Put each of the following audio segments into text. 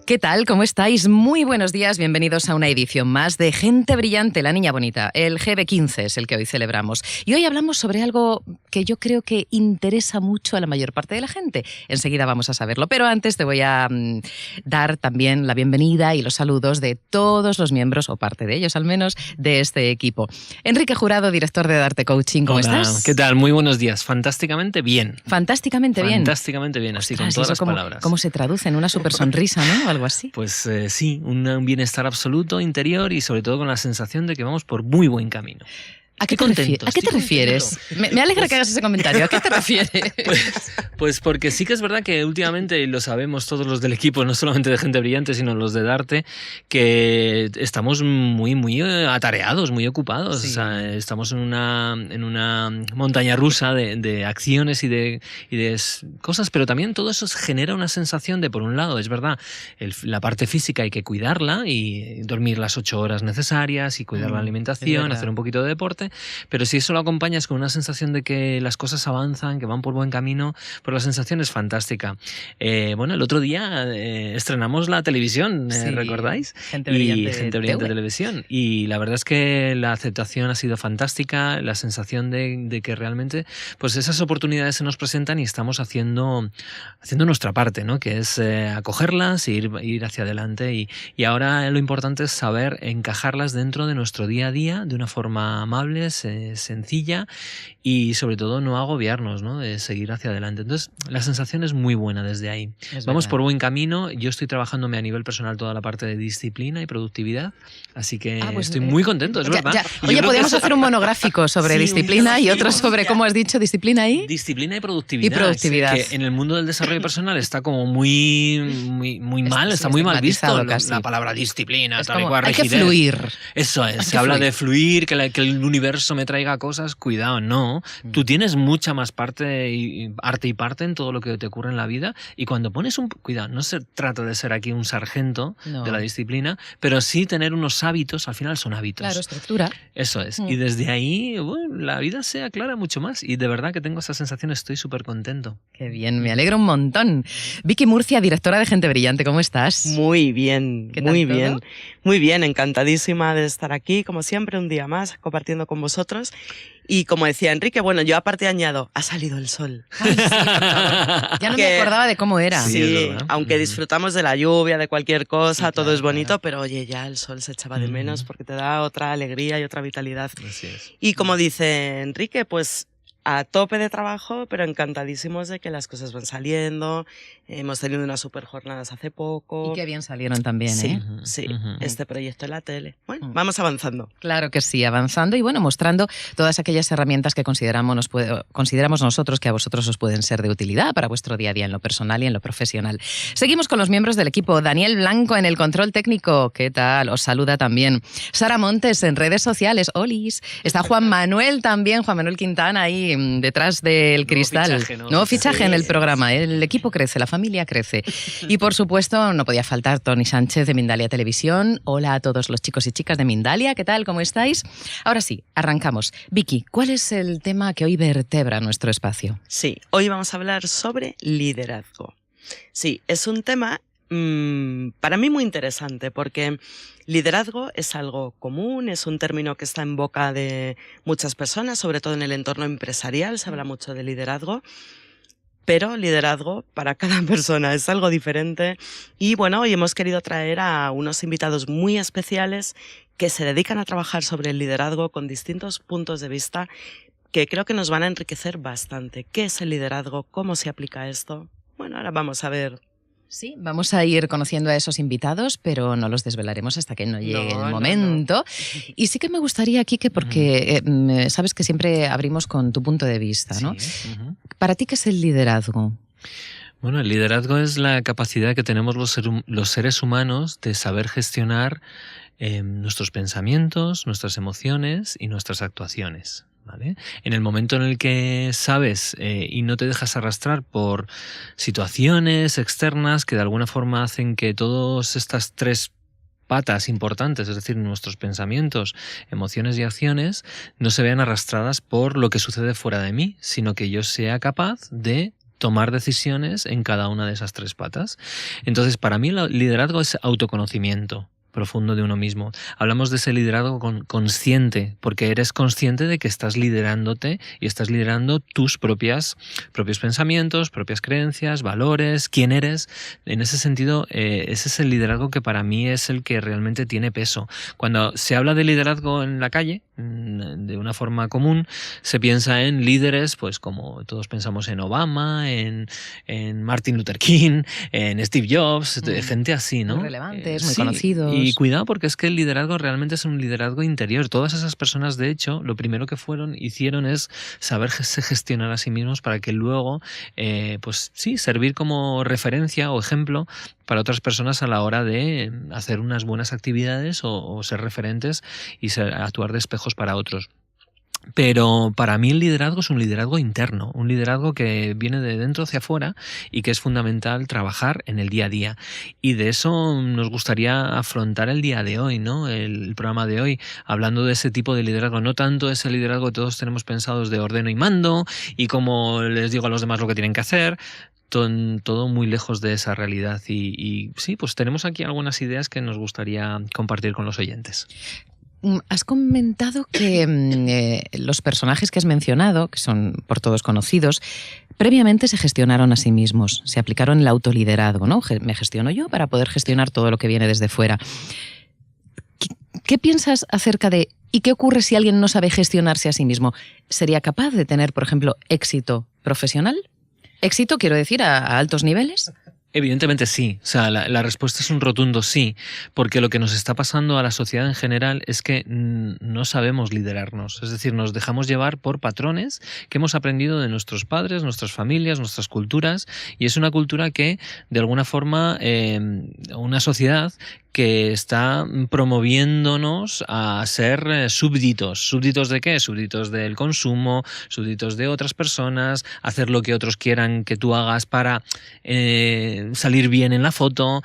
¿Qué tal? ¿Cómo estáis? Muy buenos días, bienvenidos a una edición más de Gente Brillante, la Niña Bonita. El GB15 es el que hoy celebramos. Y hoy hablamos sobre algo que yo creo que interesa mucho a la mayor parte de la gente. Enseguida vamos a saberlo, pero antes te voy a dar también la bienvenida y los saludos de todos los miembros, o parte de ellos al menos, de este equipo. Enrique Jurado, director de Darte Coaching, ¿cómo estás? ¿Qué tal? Muy buenos días. Fantásticamente bien. Fantásticamente bien. Fantásticamente bien, así con todas las palabras. ¿Cómo se traduce en una super sonrisa, no? Algo así. Pues sí, un bienestar absoluto interior y sobre todo con la sensación de que vamos por muy buen camino. ¿A qué te refieres? Me alegra que hagas ese comentario. ¿A qué te refieres? Pues porque sí que es verdad que últimamente, y lo sabemos todos los del equipo, no solamente de Gente Brillante, sino los de Darte, que estamos muy atareados, muy ocupados. Sí. O sea, estamos en una montaña rusa de acciones y de cosas, pero también todo eso genera una sensación de, por un lado, es verdad, la parte física hay que cuidarla y dormir las 8 horas necesarias y cuidar la alimentación, hacer un poquito de deporte. Pero si eso lo acompañas con una sensación de que las cosas avanzan, que van por buen camino, pues la sensación es fantástica. Bueno, el otro día estrenamos la televisión, ¿recordáis? Gente Brillante Televisión. Y la verdad es que la aceptación ha sido fantástica, la sensación de que realmente pues esas oportunidades se nos presentan y estamos haciendo nuestra parte, ¿no? Que es acogerlas e ir hacia adelante. Y ahora lo importante es saber encajarlas dentro de nuestro día a día de una forma amable, sencilla y sobre todo no agobiarnos, ¿no? De seguir hacia adelante. Entonces la sensación es muy buena desde ahí. Vamos por buen camino. Yo estoy trabajándome a nivel personal toda la parte de disciplina y productividad, así que pues, estoy muy contento, es verdad. Oye, podríamos hacer un monográfico sobre disciplina y otro sobre, ¿cómo has dicho? Disciplina y productividad. Que en el mundo del desarrollo personal está como muy mal, está muy mal visto la palabra disciplina, tal y cual, hay que fluir. Eso es, se habla de fluir, que el universo me traiga cosas, cuidado, no. Tú tienes mucha más arte y parte en todo lo que te ocurre en la vida, y cuando pones cuidado, no se trata de ser aquí un sargento de la disciplina, pero sí tener unos hábitos, al final son hábitos. Claro, estructura. Eso es. Y desde ahí, la vida se aclara mucho más, y de verdad que tengo esa sensación, estoy súper contento. Qué bien, me alegro un montón. Vicky Murcia, directora de Gente Brillante, ¿cómo estás? Muy bien, ¿Qué tal todo? Muy bien, encantadísima de estar aquí, como siempre, un día más, compartiendo con vosotros. Y como decía Enrique, bueno, yo aparte añado, ha salido el sol. Ay, sí, ya no me acordaba de cómo era. Sí, aunque disfrutamos de la lluvia, de cualquier cosa, todo es bonito, pero oye, ya el sol se echaba de menos porque te da otra alegría y otra vitalidad. Así es. Y como dice Enrique, pues a tope de trabajo, pero encantadísimos de que las cosas van saliendo. Hemos tenido unas super jornadas hace poco. Y qué bien salieron también, sí, Sí, este proyecto en la tele. Bueno, vamos avanzando. Claro que sí, avanzando y bueno, mostrando todas aquellas herramientas que consideramos nosotros que a vosotros os pueden ser de utilidad para vuestro día a día en lo personal y en lo profesional. Seguimos con los miembros del equipo. Daniel Blanco en el control técnico. ¿Qué tal? Os saluda también. Sara Montes en redes sociales. Olis. Está Juan Manuel también, Juan Manuel Quintana ahí detrás del cristal. Nuevo fichaje en el programa. El equipo crece, la familia crece. Y por supuesto, no podía faltar Toni Sánchez de Mindalia Televisión. Hola a todos los chicos y chicas de Mindalia. ¿Qué tal? ¿Cómo estáis? Ahora sí, arrancamos. Vicky, ¿cuál es el tema que hoy vertebra nuestro espacio? Sí, hoy vamos a hablar sobre liderazgo. Sí, es un tema para mí muy interesante porque liderazgo es algo común, es un término que está en boca de muchas personas, sobre todo en el entorno empresarial se habla mucho de liderazgo, pero liderazgo para cada persona es algo diferente. Y bueno, hoy hemos querido traer a unos invitados muy especiales que se dedican a trabajar sobre el liderazgo con distintos puntos de vista que creo que nos van a enriquecer bastante. ¿Qué es el liderazgo? ¿Cómo se aplica esto? Bueno, ahora vamos a ver. Sí, vamos a ir conociendo a esos invitados, pero no los desvelaremos hasta que no llegue el momento. No. Y sí que me gustaría, Quique, porque sabes que siempre abrimos con tu punto de vista, ¿no? Sí. ¿Para ti qué es el liderazgo? Bueno, el liderazgo es la capacidad que tenemos los seres humanos de saber gestionar nuestros pensamientos, nuestras emociones y nuestras actuaciones. ¿Vale? En el momento en el que sabes y no te dejas arrastrar por situaciones externas que de alguna forma hacen que todas estas tres patas importantes, es decir, nuestros pensamientos, emociones y acciones, no se vean arrastradas por lo que sucede fuera de mí, sino que yo sea capaz de tomar decisiones en cada una de esas 3 patas. Entonces, para mí el liderazgo es autoconocimiento profundo de uno mismo. Hablamos de ese liderazgo consciente, porque eres consciente de que estás liderándote y estás liderando tus propios pensamientos, propias creencias, valores, quién eres. En ese sentido, ese es el liderazgo que para mí es el que realmente tiene peso. Cuando se habla de liderazgo en la calle, de una forma común, se piensa en líderes, pues como todos pensamos en Obama, en Martin Luther King, en Steve Jobs, gente así, ¿no? Muy relevantes, muy sí, conocidos. Y cuidado, porque es que el liderazgo realmente es un liderazgo interior. Todas esas personas, de hecho, lo primero que hicieron es saberse gestionar a sí mismos para que luego, pues sí, servir como referencia o ejemplo para otras personas a la hora de hacer unas buenas actividades o ser referentes y actuar de espejos para otros. Pero para mí el liderazgo es un liderazgo interno, un liderazgo que viene de dentro hacia afuera y que es fundamental trabajar en el día a día. Y de eso nos gustaría afrontar el día de hoy, ¿no? El programa de hoy, hablando de ese tipo de liderazgo, no tanto ese liderazgo que todos tenemos pensados de ordeno y mando y cómo les digo a los demás lo que tienen que hacer. Todo muy lejos de esa realidad y sí, pues tenemos aquí algunas ideas que nos gustaría compartir con los oyentes. Has comentado que los personajes que has mencionado, que son por todos conocidos, previamente se gestionaron a sí mismos, se aplicaron el autoliderazgo, ¿no? Me gestiono yo para poder gestionar todo lo que viene desde fuera. ¿Qué piensas acerca de y qué ocurre si alguien no sabe gestionarse a sí mismo? ¿Sería capaz de tener, por ejemplo, éxito profesional? Éxito, quiero decir, a altos niveles. Evidentemente sí, o sea, la respuesta es un rotundo sí, porque lo que nos está pasando a la sociedad en general es que no sabemos liderarnos, es decir, nos dejamos llevar por patrones que hemos aprendido de nuestros padres, nuestras familias, nuestras culturas, y es una cultura que, de alguna forma, una sociedad que está promoviéndonos a ser súbditos. ¿Súbditos de qué? Súbditos del consumo, súbditos de otras personas, hacer lo que otros quieran que tú hagas para salir bien en la foto.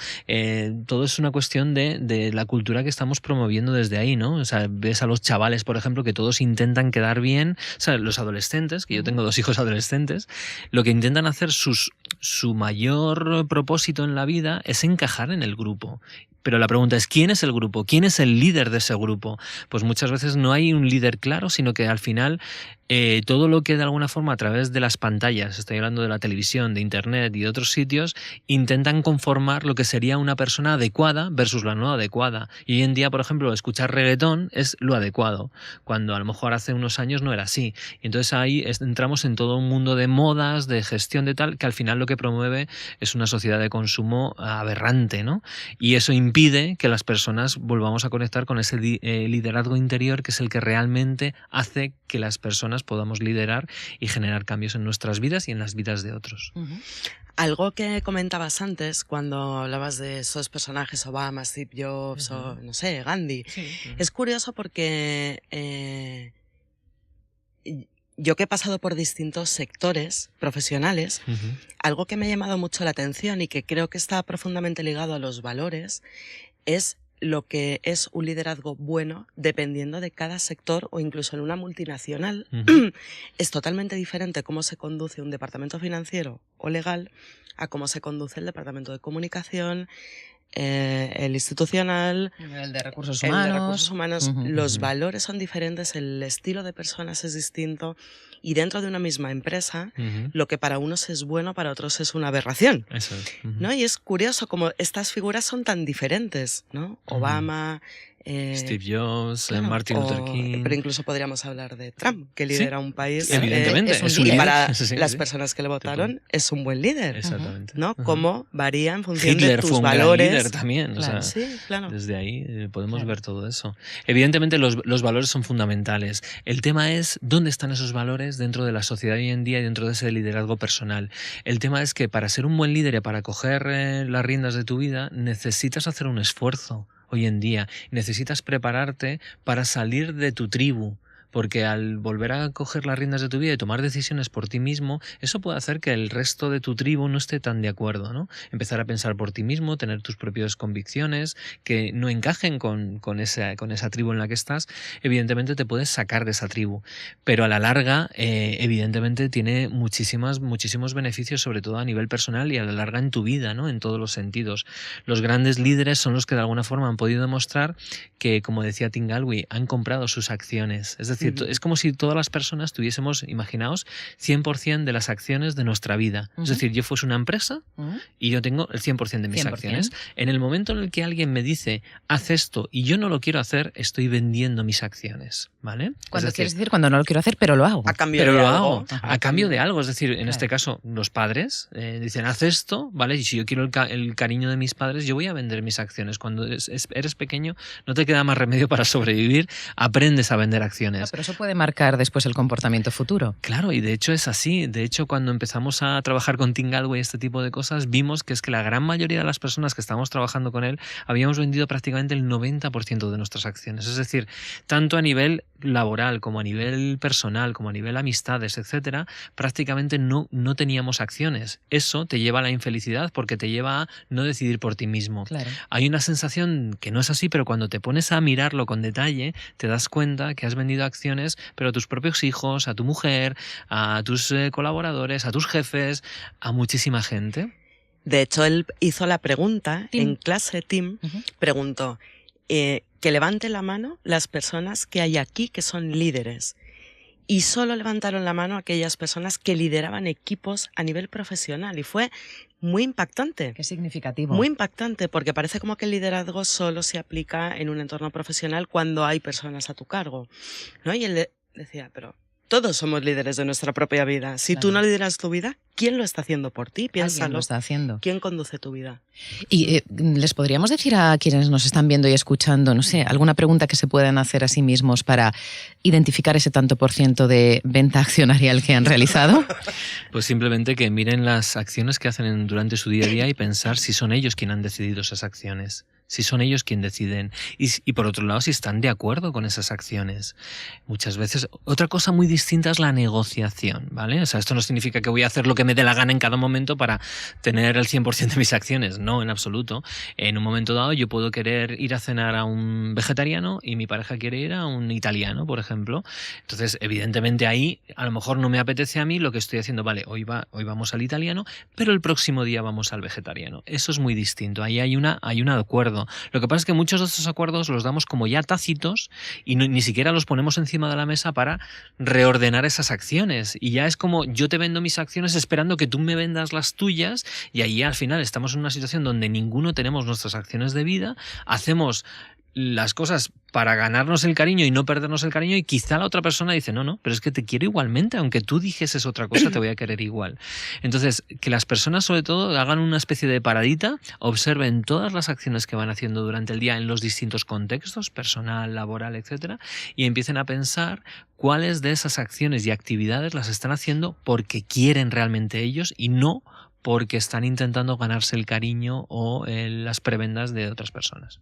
Todo es una cuestión de la cultura que estamos promoviendo desde ahí, ¿no? O sea, ves a los chavales, por ejemplo, que todos intentan quedar bien. O sea, los adolescentes, que yo tengo 2 hijos adolescentes, lo que intentan hacer su mayor propósito en la vida es encajar en el grupo. Pero la pregunta es, ¿quién es el grupo? ¿Quién es el líder de ese grupo? Pues muchas veces no hay un líder claro, sino que al final todo lo que de alguna forma a través de las pantallas, estoy hablando de la televisión, de internet y de otros sitios, intentan conformar lo que sería una persona adecuada versus la no adecuada. Y hoy en día, por ejemplo, escuchar reggaetón es lo adecuado, cuando a lo mejor hace unos años no era así. Y entonces ahí entramos en todo un mundo de modas, de gestión de tal, que al final lo que promueve es una sociedad de consumo aberrante, ¿no? Y eso impide que las personas volvamos a conectar con ese liderazgo interior, que es el que realmente hace que las personas podamos liderar y generar cambios en nuestras vidas y en las vidas de otros. Algo que comentabas antes cuando hablabas de esos personajes, Obama, Steve Jobs o, no sé, Gandhi, es curioso porque yo que he pasado por distintos sectores profesionales, algo que me ha llamado mucho la atención y que creo que está profundamente ligado a los valores es lo que es un liderazgo bueno dependiendo de cada sector o incluso en una multinacional. Es totalmente diferente cómo se conduce un departamento financiero o legal a cómo se conduce el departamento de comunicación, el institucional, el de recursos humanos. Los valores son diferentes, el estilo de personas es distinto y dentro de una misma empresa lo que para unos es bueno, para otros es una aberración. Eso es. ¿No? Y es curioso como estas figuras son tan diferentes, ¿no? Obama, Steve Jobs, claro, Martin Luther King. Pero incluso podríamos hablar de Trump, que lidera un país. Evidentemente, es un líder. Para las personas que le votaron, es un buen líder. Exactamente. ¿No? Cómo varía en función Hitler de tus fue un valores. Gran líder también. Claro. O sea, sí, claro. Desde ahí podemos ver todo eso. Evidentemente, los valores son fundamentales. El tema es dónde están esos valores dentro de la sociedad hoy en día y dentro de ese liderazgo personal. El tema es que para ser un buen líder y para coger las riendas de tu vida, necesitas hacer un esfuerzo. Hoy en día necesitas prepararte para salir de tu tribu, porque al volver a coger las riendas de tu vida y tomar decisiones por ti mismo, eso puede hacer que el resto de tu tribu no esté tan de acuerdo, ¿no? Empezar a pensar por ti mismo, tener tus propias convicciones que no encajen con esa tribu en la que estás, evidentemente te puedes sacar de esa tribu, pero a la larga evidentemente tiene muchísimos beneficios, sobre todo a nivel personal y a la larga en tu vida, ¿no? En todos los sentidos. Los grandes líderes son los que de alguna forma han podido demostrar que, como decía Tim Galway, han comprado sus acciones. Es decir, es como si todas las personas tuviésemos, imaginaos, 100% de las acciones de nuestra vida. Es decir, yo fuese una empresa y yo tengo el 100% de mis acciones. En el momento en el que alguien me dice, haz esto y yo no lo quiero hacer, estoy vendiendo mis acciones, ¿vale? Quieres decir cuando no lo quiero hacer, pero lo hago. A cambio de algo. A cambio de algo. Es decir, en este caso, los padres dicen, haz esto, ¿vale? Y si yo quiero el cariño de mis padres, yo voy a vender mis acciones. Cuando eres pequeño, no te queda más remedio para sobrevivir, aprendes a vender acciones. Pero eso puede marcar después el comportamiento futuro. Claro, y de hecho es así. De hecho, cuando empezamos a trabajar con Tim Galway este tipo de cosas, vimos que es que la gran mayoría de las personas que estábamos trabajando con él habíamos vendido prácticamente el 90% de nuestras acciones. Es decir, tanto a nivel laboral como a nivel personal, como a nivel amistades, etcétera, prácticamente no teníamos acciones. Eso te lleva a la infelicidad porque te lleva a no decidir por ti mismo. Claro. Hay una sensación que no es así, pero cuando te pones a mirarlo con detalle, te das cuenta que has vendido acciones, pero a tus propios hijos, a tu mujer, a tus colaboradores, a tus jefes, a muchísima gente. De hecho, él hizo la pregunta en clase, Tim preguntó que levante la mano las personas que hay aquí que son líderes. Y solo levantaron la mano aquellas personas que lideraban equipos a nivel profesional. Y fue muy impactante. Qué significativo. Muy impactante, porque parece como que el liderazgo solo se aplica en un entorno profesional cuando hay personas a tu cargo, ¿no? Y él decía, pero todos somos líderes de nuestra propia vida. Si tú no lideras tu vida, ¿quién lo está haciendo por ti? Piénsalo. Alguien lo está haciendo. ¿Quién conduce tu vida? Y les podríamos decir a quienes nos están viendo y escuchando, no sé, alguna pregunta que se puedan hacer a sí mismos para identificar ese tanto por ciento de venta accionarial que han realizado. Pues simplemente que miren las acciones que hacen durante su día a día y pensar si son ellos quienes han decidido esas acciones. Si son ellos quienes deciden. Y por otro lado, si están de acuerdo con esas acciones. Muchas veces, otra cosa muy distinta es la negociación, ¿vale? O sea, esto no significa que voy a hacer lo que me dé la gana en cada momento para tener el 100% de mis acciones. No, en absoluto. En un momento dado yo puedo querer ir a cenar a un vegetariano y mi pareja quiere ir a un italiano, por ejemplo. Entonces, evidentemente ahí a lo mejor no me apetece a mí lo que estoy haciendo. Vale, hoy vamos al italiano, pero el próximo día vamos al vegetariano. Eso es muy distinto. Ahí hay un acuerdo. Lo que pasa es que muchos de estos acuerdos los damos como ya tácitos y ni siquiera los ponemos encima de la mesa para reordenar esas acciones. Y ya es como yo te vendo mis acciones esperando que tú me vendas las tuyas y ahí al final estamos en una situación donde ninguno tenemos nuestras acciones de vida, hacemos las cosas para ganarnos el cariño y no perdernos el cariño y quizá la otra persona dice no, pero es que te quiero igualmente, aunque tú dijeses otra cosa te voy a querer igual. Entonces, que las personas sobre todo hagan una especie de paradita, observen todas las acciones que van haciendo durante el día en los distintos contextos, personal, laboral, etcétera, y empiecen a pensar cuáles de esas acciones y actividades las están haciendo porque quieren realmente ellos y no porque están intentando ganarse el cariño o las prebendas de otras personas.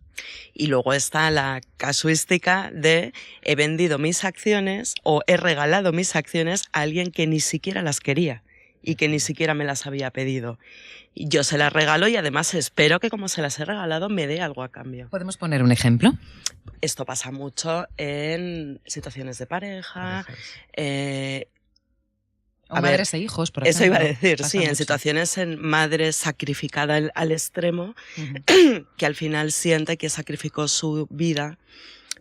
Y luego está la casuística de he vendido mis acciones o he regalado mis acciones a alguien que ni siquiera las quería y que ni siquiera me las había pedido. Y yo se las regalo y además espero que como se las he regalado me dé algo a cambio. ¿Podemos poner un ejemplo? Esto pasa mucho en situaciones de pareja, o madres e hijos, por ejemplo. Eso iba a decir, sí, mucho. en situaciones en madre sacrificada al extremo, que al final siente que sacrificó su vida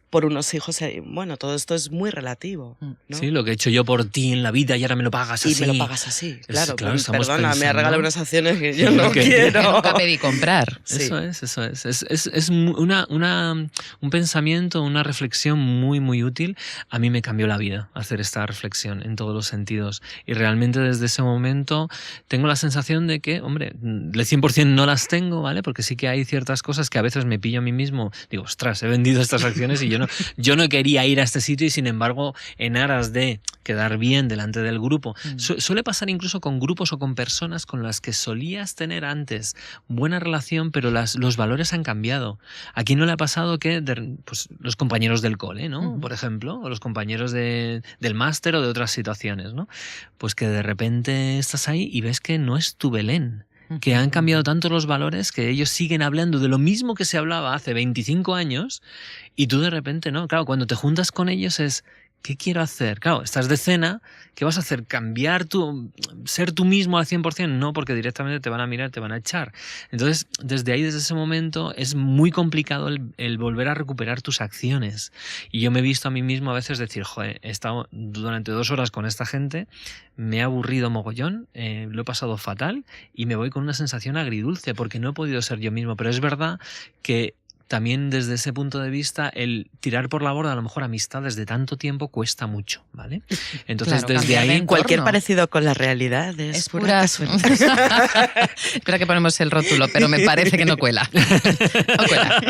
por unos hijos. Bueno, todo esto es muy relativo, ¿no? Sí, lo que he hecho yo por ti en la vida y ahora me lo pagas así. Y me lo pagas así, claro. Perdona, me ha regalado unas acciones que yo no quiero. Que nunca pedí comprar. Sí. Eso es. Es un pensamiento, una reflexión muy, muy útil. A mí me cambió la vida hacer esta reflexión en todos los sentidos. Y realmente desde ese momento tengo la sensación de que, hombre, el 100% no las tengo, ¿vale? Porque sí que hay ciertas cosas que a veces me pillo a mí mismo. Digo, ostras, he vendido estas acciones y yo Yo no quería ir a este sitio y sin embargo, en aras de quedar bien delante del grupo, suele pasar incluso con grupos o con personas con las que solías tener antes buena relación, pero los valores han cambiado. ¿A quién no le ha pasado que pues, los compañeros del cole, ¿no? Por ejemplo, o los compañeros del máster o de otras situaciones, ¿no? Pues que de repente estás ahí y ves que no es tu Belén, que han cambiado tanto los valores que ellos siguen hablando de lo mismo que se hablaba hace 25 años y tú de repente no. Claro, cuando te juntas con ellos es ¿qué quiero hacer? Claro, estás de cena, ¿qué vas a hacer? ¿Cambiar ser tú mismo al 100%? No, porque directamente te van a mirar, te van a echar. Entonces, desde ese momento, es muy complicado el volver a recuperar tus acciones. Y yo me he visto a mí mismo a veces decir, joder, he estado durante 2 horas con esta gente, me he aburrido mogollón, lo he pasado fatal y me voy con una sensación agridulce porque no he podido ser yo mismo. Pero es verdad que también desde ese punto de vista el tirar por la borda a lo mejor amistades de tanto tiempo cuesta mucho, ¿ale? Entonces claro, desde ahí cualquier parecido con la realidad es pura Espera que ponemos el rótulo, pero me parece que no cuela. No cuela.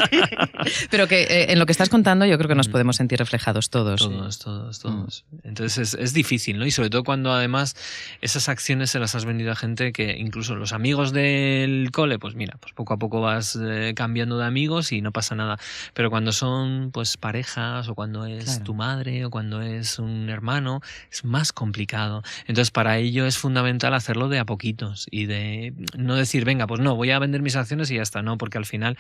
Pero que en lo que estás contando yo creo que nos podemos sentir reflejados todos. Todos. Entonces es difícil, ¿no? Y sobre todo cuando además esas acciones se las has vendido a gente que incluso los amigos del cole, pues mira, pues poco a poco vas cambiando de amigos y no pasa nada. Pero cuando son pues parejas o cuando es tu madre o cuando es un hermano, es más complicado. Entonces para ello es fundamental hacerlo de a poquitos y de no decir, venga, pues no, voy a vender mis acciones y ya está. No, porque al final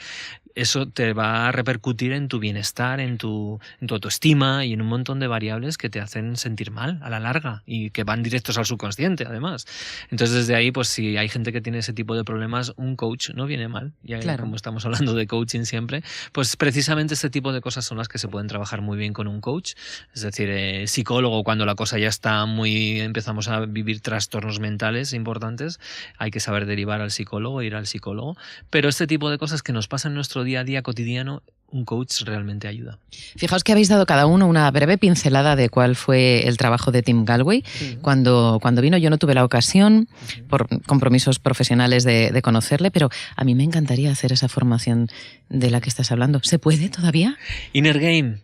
eso te va a repercutir en tu bienestar, en tu autoestima y en un montón de variables que te hacen sentir mal a la larga y que van directos al subconsciente además. Entonces desde ahí, pues si hay gente que tiene ese tipo de problemas, un coach no viene mal. Ya como estamos hablando de coaching siempre, pues precisamente este tipo de cosas son las que se pueden trabajar muy bien con un coach. Es decir, psicólogo, cuando la cosa ya está empezamos a vivir trastornos mentales importantes, hay que saber derivar al psicólogo, ir al psicólogo. Pero este tipo de cosas que nos pasan en nuestro día a día cotidiano, un coach realmente ayuda. Fijaos que habéis dado cada uno una breve pincelada de cuál fue el trabajo de Tim Gallwey. Cuando vino yo no tuve la ocasión, por compromisos profesionales, de conocerle, pero a mí me encantaría hacer esa formación de la que estás hablando. ¿Se puede todavía? Inner Game.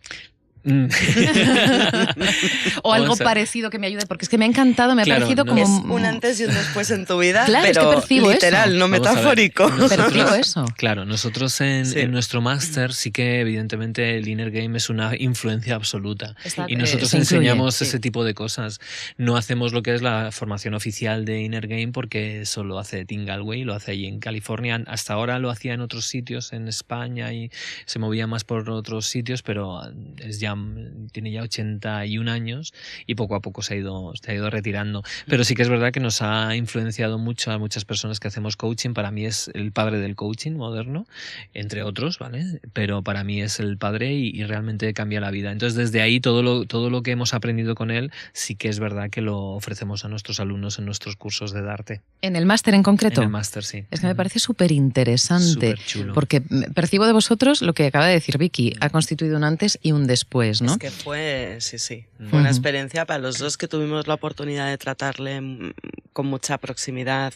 O algo parecido que me ayude, porque es que me ha encantado, me ha parecido como... Es un antes y un después en tu vida, claro, pero es que percibo literal, eso. No metafórico. Percibo eso. Claro, nosotros en nuestro máster sí que evidentemente el Inner Game es una influencia absoluta. Y nosotros enseñamos ese tipo de cosas. No hacemos lo que es la formación oficial de Inner Game porque eso lo hace Tim Gallwey, lo hace allí en California. Hasta ahora lo hacía en otros sitios, en España, y se movía más por otros sitios, pero tiene ya 81 años y poco a poco se ha ido retirando. Pero sí que es verdad que nos ha influenciado mucho a muchas personas que hacemos coaching. Para mí es el padre del coaching moderno, entre otros, ¿vale? Pero para mí es el padre y realmente cambia la vida. Entonces desde ahí todo lo que hemos aprendido con él sí que es verdad que lo ofrecemos a nuestros alumnos en nuestros cursos de Darte. ¿En el máster en concreto? En el máster, sí. Es que me parece súper interesante, porque percibo de vosotros lo que acaba de decir Vicky, ha constituido un antes y un después, ¿no? Es que fue una experiencia para los dos que tuvimos la oportunidad de tratarle con mucha proximidad,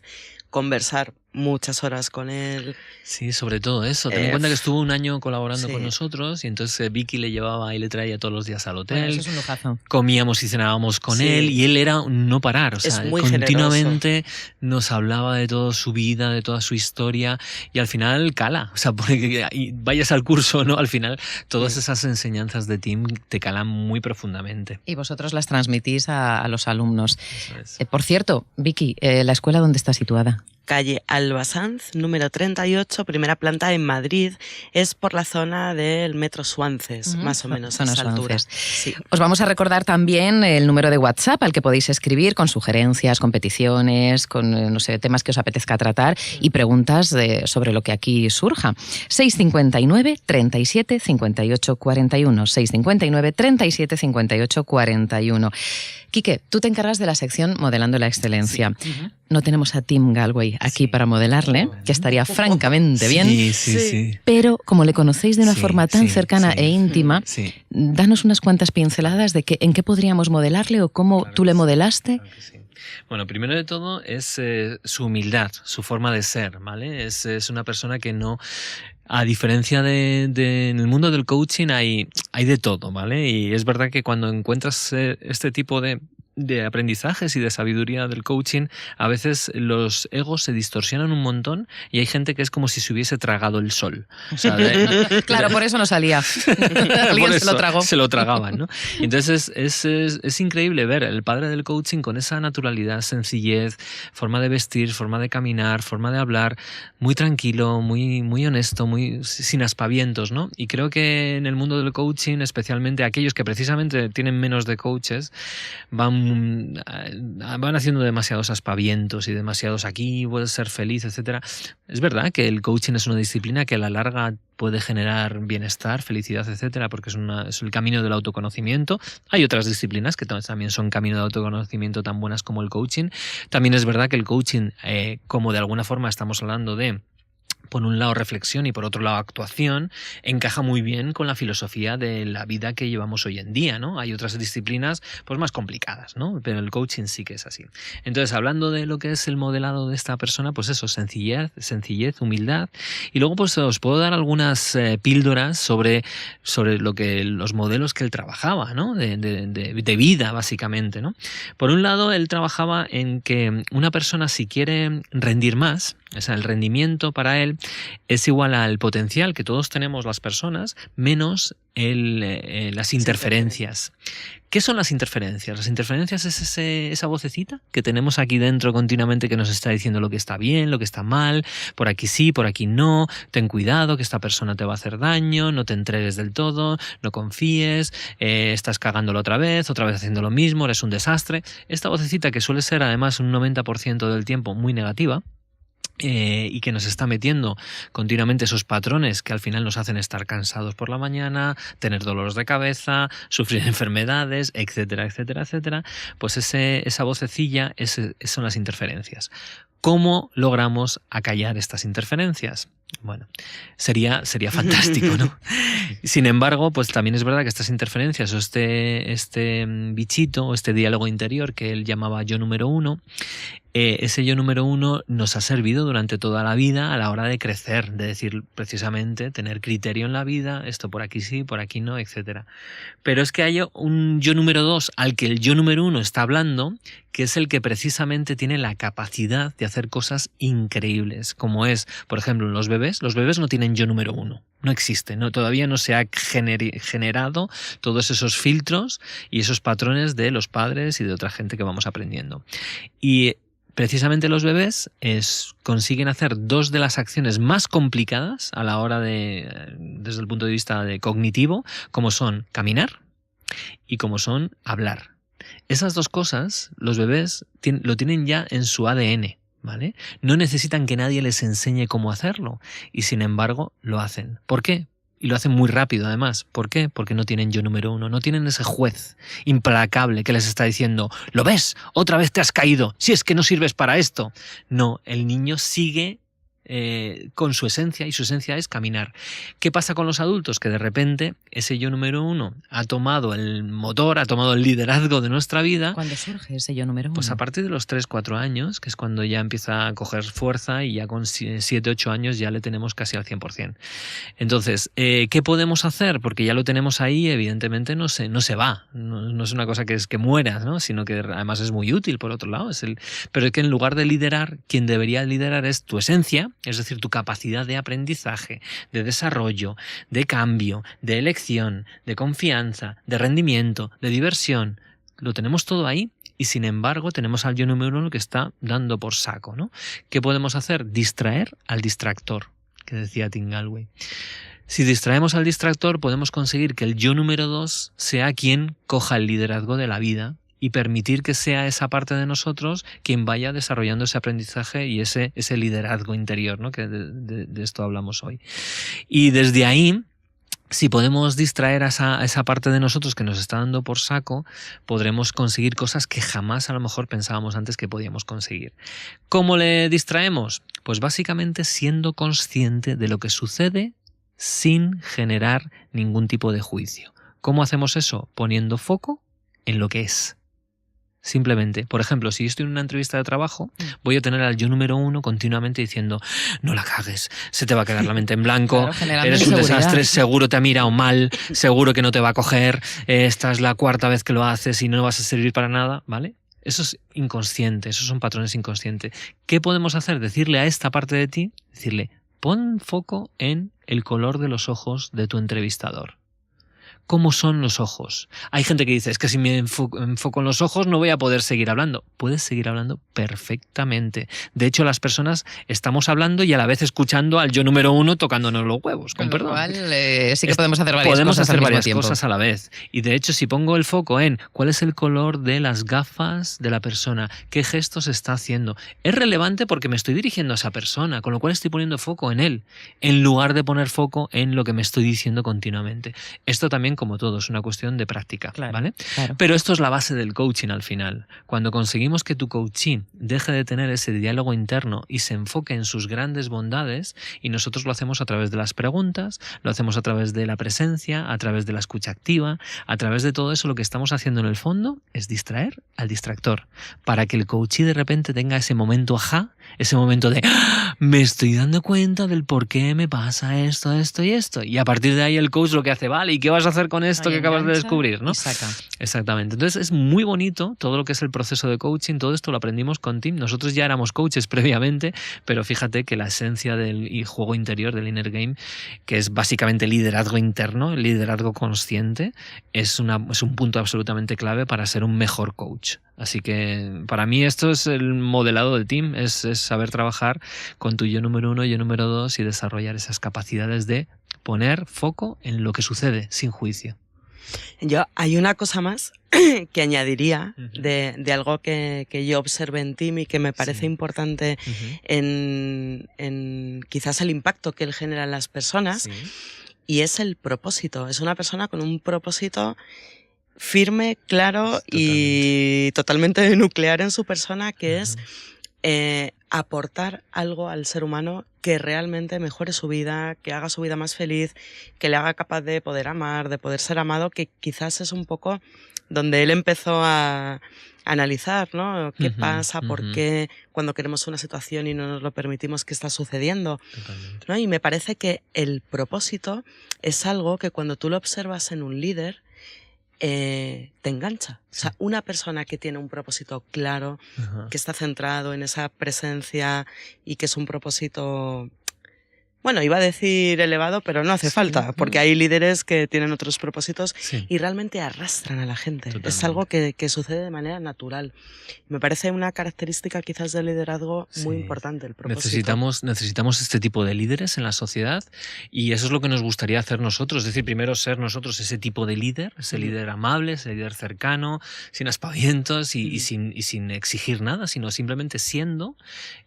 conversar muchas horas con él. Sí, sobre todo eso. Ten en cuenta que estuvo un año colaborando con nosotros y entonces Vicky le llevaba y le traía todos los días al hotel. Bueno, eso es un lujazo. Comíamos y cenábamos con él y él era un no parar. O sea, continuamente nos hablaba de toda su vida, de toda su historia y al final cala. O sea, porque vayas al curso o no, al final todas esas enseñanzas de Tim te calan muy profundamente. Y vosotros las transmitís a los alumnos. Eso es. Por cierto, Vicky, ¿la escuela dónde está situada? Calle Alba Sanz, número 38, primera planta en Madrid. Es por la zona del Metro Suances, más o menos a esa altura. Sí. Os vamos a recordar también el número de WhatsApp al que podéis escribir con sugerencias, con peticiones, con no sé, temas que os apetezca tratar y preguntas sobre lo que aquí surja. 659 37 58 41. 659 37 58 41. Quique, tú te encargas de la sección Modelando la Excelencia. Sí. No tenemos a Tim Gallwey aquí para modelarle, que estaría francamente bien. Sí. Pero como le conocéis de una forma tan cercana e íntima, danos unas cuantas pinceladas de en qué podríamos modelarle o cómo tú le modelaste. Claro que sí. Bueno, primero de todo es su humildad, su forma de ser, ¿vale? Es una persona que no... A diferencia en el mundo del coaching hay de todo, ¿vale? Y es verdad que cuando encuentras este tipo de aprendizajes y de sabiduría del coaching, a veces los egos se distorsionan un montón y hay gente que es como si se hubiese tragado el sol. O sea, claro, por eso no salía. Alguien se lo tragó. Se lo tragaban, ¿no? Y entonces es increíble ver el padre del coaching con esa naturalidad, sencillez, forma de vestir, forma de caminar, forma de hablar, muy tranquilo, muy honesto, muy sin aspavientos, ¿no? Y creo que en el mundo del coaching, especialmente aquellos que precisamente tienen menos de coaches, van haciendo demasiados aspavientos y demasiados aquí, puedes ser feliz, etcétera. Es verdad que el coaching es una disciplina que a la larga puede generar bienestar, felicidad, etcétera, porque es el camino del autoconocimiento. Hay otras disciplinas que también son camino de autoconocimiento tan buenas como el coaching. También es verdad que el coaching, como de alguna forma estamos hablando de, por un lado reflexión y por otro lado actuación, encaja muy bien con la filosofía de la vida que llevamos hoy en día, ¿no? Hay otras disciplinas pues más complicadas, ¿no? Pero el coaching sí que es así. Entonces, hablando de lo que es el modelado de esta persona, pues eso, sencillez, humildad. Y luego pues os puedo dar algunas píldoras sobre los modelos que él trabajaba, ¿no? De vida, básicamente, ¿no? Por un lado, él trabajaba en que una persona, si quiere rendir más, o sea, el rendimiento para él es igual al potencial que todos tenemos las personas menos las interferencias. ¿Qué son las interferencias? Las interferencias es esa vocecita que tenemos aquí dentro continuamente que nos está diciendo lo que está bien, lo que está mal, por aquí sí, por aquí no, ten cuidado que esta persona te va a hacer daño, no te entregues del todo, no confíes, estás cagándolo otra vez haciendo lo mismo, eres un desastre. Esta vocecita que suele ser además un 90% del tiempo muy negativa, y que nos está metiendo continuamente esos patrones que al final nos hacen estar cansados por la mañana, tener dolores de cabeza, sufrir enfermedades, etcétera, etcétera, etcétera, pues esa vocecilla son las interferencias. ¿Cómo logramos acallar estas interferencias? Bueno, sería fantástico, ¿no? Sin embargo, pues también es verdad que estas interferencias o este bichito o este diálogo interior que él llamaba yo número uno, ese yo número uno nos ha servido durante toda la vida a la hora de crecer, de decir precisamente, tener criterio en la vida, esto por aquí sí, por aquí no, etcétera. Pero es que hay un yo número dos al que el yo número uno está hablando, que es el que precisamente tiene la capacidad de hacer cosas increíbles, como es, por ejemplo, los bebés no tienen yo número uno. No existe, ¿no? Todavía no se ha generado todos esos filtros y esos patrones de los padres y de otra gente que vamos aprendiendo. Y precisamente los bebés consiguen hacer dos de las acciones más complicadas a la hora desde el punto de vista cognitivo, como son caminar y como son hablar. Esas dos cosas los bebés lo tienen ya en su ADN. ¿Vale? No necesitan que nadie les enseñe cómo hacerlo y sin embargo lo hacen. ¿Por qué? Y lo hacen muy rápido además. ¿Por qué? Porque no tienen yo número uno, no tienen ese juez implacable que les está diciendo ¿lo ves? Otra vez te has caído, si es que no sirves para esto. No, el niño sigue con su esencia y su esencia es caminar. ¿Qué pasa con los adultos? Que de repente ese yo número uno ha tomado el motor, ha tomado el liderazgo de nuestra vida. ¿Cuándo surge ese yo número uno? Pues a partir de los 3-4 años, que es cuando ya empieza a coger fuerza y ya con 7-8 años ya le tenemos casi al 100%. Entonces, ¿qué podemos hacer? Porque ya lo tenemos ahí, evidentemente no se va. No es una cosa que es que mueras, ¿no? Sino que además es muy útil por otro lado. Pero es que en lugar de liderar, quien debería liderar es tu esencia, es decir, tu capacidad de aprendizaje, de desarrollo, de cambio, de elección, de confianza, de rendimiento, de diversión. Lo tenemos todo ahí y sin embargo tenemos al yo número uno que está dando por saco, ¿no? ¿Qué podemos hacer? Distraer al distractor, que decía Tim Gallwey. Si distraemos al distractor podemos conseguir que el yo número 2 sea quien coja el liderazgo de la vida y permitir que sea esa parte de nosotros quien vaya desarrollando ese aprendizaje y ese liderazgo interior, ¿no? Que de esto hablamos hoy. Y desde ahí, si podemos distraer a esa parte de nosotros que nos está dando por saco, podremos conseguir cosas que jamás a lo mejor pensábamos antes que podíamos conseguir. ¿Cómo le distraemos? Pues básicamente siendo consciente de lo que sucede sin generar ningún tipo de juicio. ¿Cómo hacemos eso? Poniendo foco en lo que es. Simplemente, por ejemplo, si yo estoy en una entrevista de trabajo, voy a tener al yo número 1 continuamente diciendo, no la cagues, se te va a quedar la mente en blanco, claro, eres un desastre, seguro te ha mirado mal, seguro que no te va a coger, esta es la 4ª vez que lo haces y no vas a servir para nada, ¿vale? Eso es inconsciente, esos son patrones inconscientes. ¿Qué podemos hacer? Decirle a esta parte de ti, decirle, pon foco en el color de los ojos de tu entrevistador. ¿Cómo son los ojos? Hay gente que dice, es que si me enfoco en los ojos no voy a poder seguir hablando. Puedes seguir hablando perfectamente. De hecho, las personas estamos hablando y a la vez escuchando al yo número 1 tocándonos los huevos. Con perdón. Lo cual, sí que podemos hacer varias cosas a la vez. Y de hecho, si pongo el foco en cuál es el color de las gafas de la persona, qué gestos está haciendo, es relevante porque me estoy dirigiendo a esa persona, con lo cual estoy poniendo foco en él, en lugar de poner foco en lo que me estoy diciendo continuamente. Esto también, como todo, es una cuestión de práctica, claro, ¿vale? Claro. Pero esto es la base del coaching al final. Cuando conseguimos que tu coachee deje de tener ese diálogo interno y se enfoque en sus grandes bondades, y nosotros lo hacemos a través de las preguntas, lo hacemos a través de la presencia, a través de la escucha activa, a través de todo eso, lo que estamos haciendo en el fondo es distraer al distractor, para que el coachee de repente tenga ese momento ajá, ese momento de ¡ah! Me estoy dando cuenta del por qué me pasa esto, esto y esto. Y a partir de ahí el coach lo que hace, vale, ¿y qué vas a hacer con esto que acabas de descubrir? ¿No? Exactamente. Entonces es muy bonito todo lo que es el proceso de coaching. Todo esto lo aprendimos con Tim. Nosotros ya éramos coaches previamente, pero fíjate que la esencia del juego interior, del inner game, que es básicamente liderazgo interno, el liderazgo consciente, es un punto absolutamente clave para ser un mejor coach. Así que para mí esto es el modelado de Tim, es saber trabajar con tu yo número 1, yo número 2 y desarrollar esas capacidades de poner foco en lo que sucede sin juicio. Hay una cosa más que añadiría de algo que yo observé en Tim y que me parece importante en quizás el impacto que él genera en las personas, y es el propósito. Es una persona con un propósito firme, claro y totalmente nuclear en su persona, que es aportar algo al ser humano que realmente mejore su vida, que haga su vida más feliz, que le haga capaz de poder amar, de poder ser amado, que quizás es un poco donde él empezó a analizar, ¿no? ¿Qué pasa? ¿Por qué cuando queremos una situación y no nos lo permitimos, qué está sucediendo? ¿No? Y me parece que el propósito es algo que cuando tú lo observas en un líder, te engancha. O sea, una persona que tiene un propósito claro, que está centrado en esa presencia y que es un propósito, bueno, iba a decir elevado, pero no hace falta, porque hay líderes que tienen otros propósitos y realmente arrastran a la gente. Totalmente. Es algo que sucede de manera natural. Me parece una característica quizás del liderazgo muy importante, el propósito. Necesitamos este tipo de líderes en la sociedad, y eso es lo que nos gustaría hacer nosotros. Es decir, primero ser nosotros ese tipo de líder, ese líder amable, ese líder cercano, sin aspavientos y sin exigir nada, sino simplemente siendo,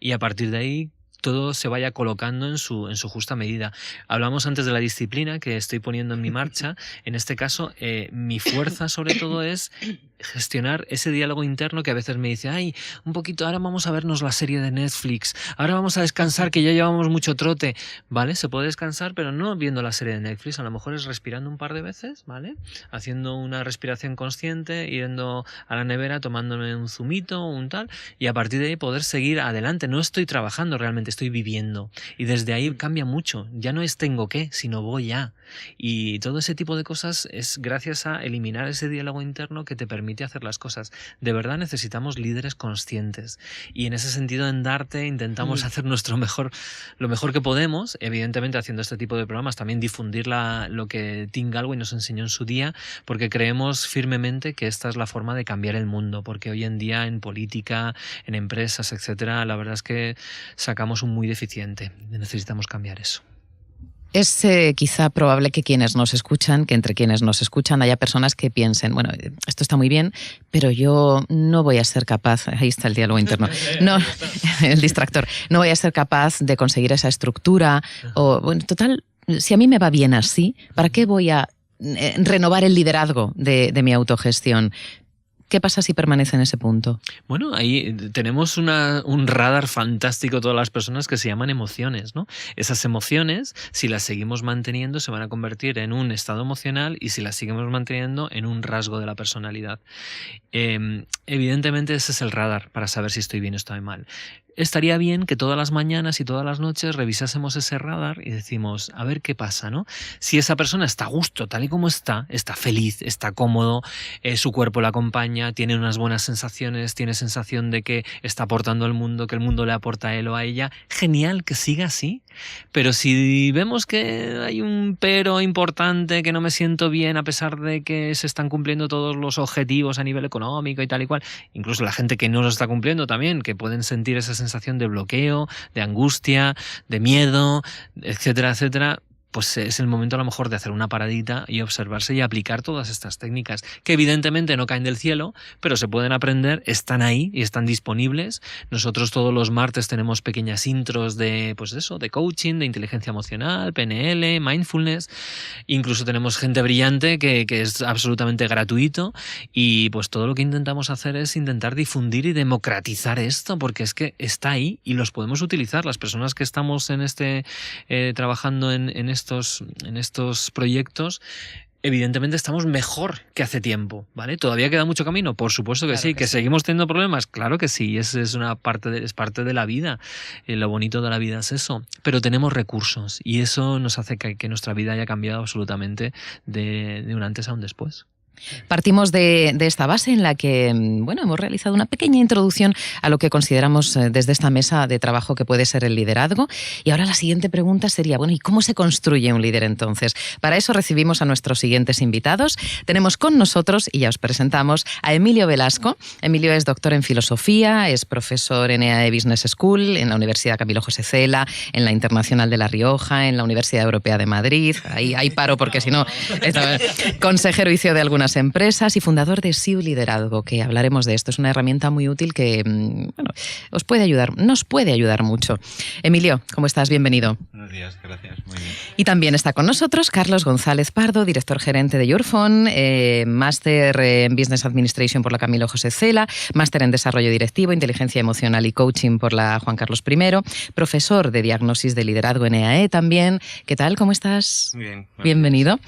y a partir de ahí todo se vaya colocando en su justa medida. Hablamos antes de la disciplina que estoy poniendo en mi marcha. En este caso, mi fuerza sobre todo es gestionar ese diálogo interno que a veces me dice, ay, un poquito, ahora vamos a vernos la serie de Netflix, ahora vamos a descansar que ya llevamos mucho trote. Vale, se puede descansar, pero no viendo la serie de Netflix, a lo mejor es respirando un par de veces, ¿vale? Haciendo una respiración consciente, yendo a la nevera, tomándome un zumito, un tal, y a partir de ahí poder seguir adelante. No estoy trabajando realmente, estoy viviendo. Y desde ahí cambia mucho. Ya no es tengo que, sino voy a. Y todo ese tipo de cosas es gracias a eliminar ese diálogo interno que te permite hacer las cosas. De verdad necesitamos líderes conscientes. Y en ese sentido, en Darte intentamos hacer lo mejor que podemos, evidentemente haciendo este tipo de programas, también difundir lo que Tim Gallwey nos enseñó en su día, porque creemos firmemente que esta es la forma de cambiar el mundo, porque hoy en día en política, en empresas, etcétera, la verdad es que sacamos un muy deficiente. Necesitamos cambiar eso. Es quizá probable que entre quienes nos escuchan haya personas que piensen, bueno, esto está muy bien, pero yo no voy a ser capaz, ahí está el diálogo interno, no, el distractor, no voy a ser capaz de conseguir esa estructura, o bueno, total, si a mí me va bien así, ¿para qué voy a renovar el liderazgo de mi autogestión? ¿Qué pasa si permanece en ese punto? Bueno, ahí tenemos un radar fantástico todas las personas que se llaman emociones, ¿no? Esas emociones, si las seguimos manteniendo, se van a convertir en un estado emocional y si las seguimos manteniendo en un rasgo de la personalidad. Evidentemente ese es el radar para saber si estoy bien o estoy mal. Estaría bien que todas las mañanas y todas las noches revisásemos ese radar y decimos, a ver qué pasa, ¿no? Si esa persona está a gusto, tal y como está feliz, está cómodo, su cuerpo la acompaña, tiene unas buenas sensaciones, tiene sensación de que está aportando al mundo, que el mundo le aporta a él o a ella, genial, que siga así. Pero si vemos que hay un pero importante, que no me siento bien a pesar de que se están cumpliendo todos los objetivos a nivel económico y tal y cual, incluso la gente que no los está cumpliendo también, que pueden sentir esa sensación de bloqueo, de angustia, de miedo, etcétera, etcétera, pues es el momento a lo mejor de hacer una paradita y observarse y aplicar todas estas técnicas, que evidentemente no caen del cielo, pero se pueden aprender, están ahí y están disponibles. Nosotros todos los martes tenemos pequeñas intros de, pues eso, de coaching, de inteligencia emocional, PNL, mindfulness, incluso tenemos gente brillante que es absolutamente gratuito y pues todo lo que intentamos hacer es intentar difundir y democratizar esto, porque es que está ahí y los podemos utilizar. Las personas que estamos en trabajando en estos proyectos, evidentemente estamos mejor que hace tiempo, ¿vale? ¿Todavía queda mucho camino? Por supuesto que claro sí. ¿Que sí. ¿Seguimos teniendo problemas? Claro que sí, es parte de la vida. Lo bonito de la vida es eso. Pero tenemos recursos y eso nos hace que nuestra vida haya cambiado absolutamente de un antes a un después. Partimos de esta base en la que, bueno, hemos realizado una pequeña introducción a lo que consideramos desde esta mesa de trabajo que puede ser el liderazgo. Y ahora la siguiente pregunta sería, bueno, ¿y cómo se construye un líder entonces? Para eso recibimos a nuestros siguientes invitados. Tenemos con nosotros, y ya os presentamos, a Emilio Velasco. Emilio es doctor en filosofía, es profesor en EAE Business School, en la Universidad Camilo José Cela, en la Internacional de La Rioja, en la Universidad Europea de Madrid. Ahí paro porque si no, consejero y CEO de algunas empresas y fundador de SIU Liderazgo, que hablaremos de esto. Es una herramienta muy útil que, bueno, nos puede ayudar mucho. Emilio, ¿cómo estás? Bienvenido. Buenos días, gracias. Muy bien. Y también está con nosotros Carlos González Pardo, director gerente de Yourphone, máster en Business Administration por la Camilo José Cela, máster en Desarrollo Directivo, Inteligencia Emocional y Coaching por la Juan Carlos I, profesor de Diagnosis de Liderazgo en EAE también. ¿Qué tal? ¿Cómo estás? Muy bien. Bienvenido.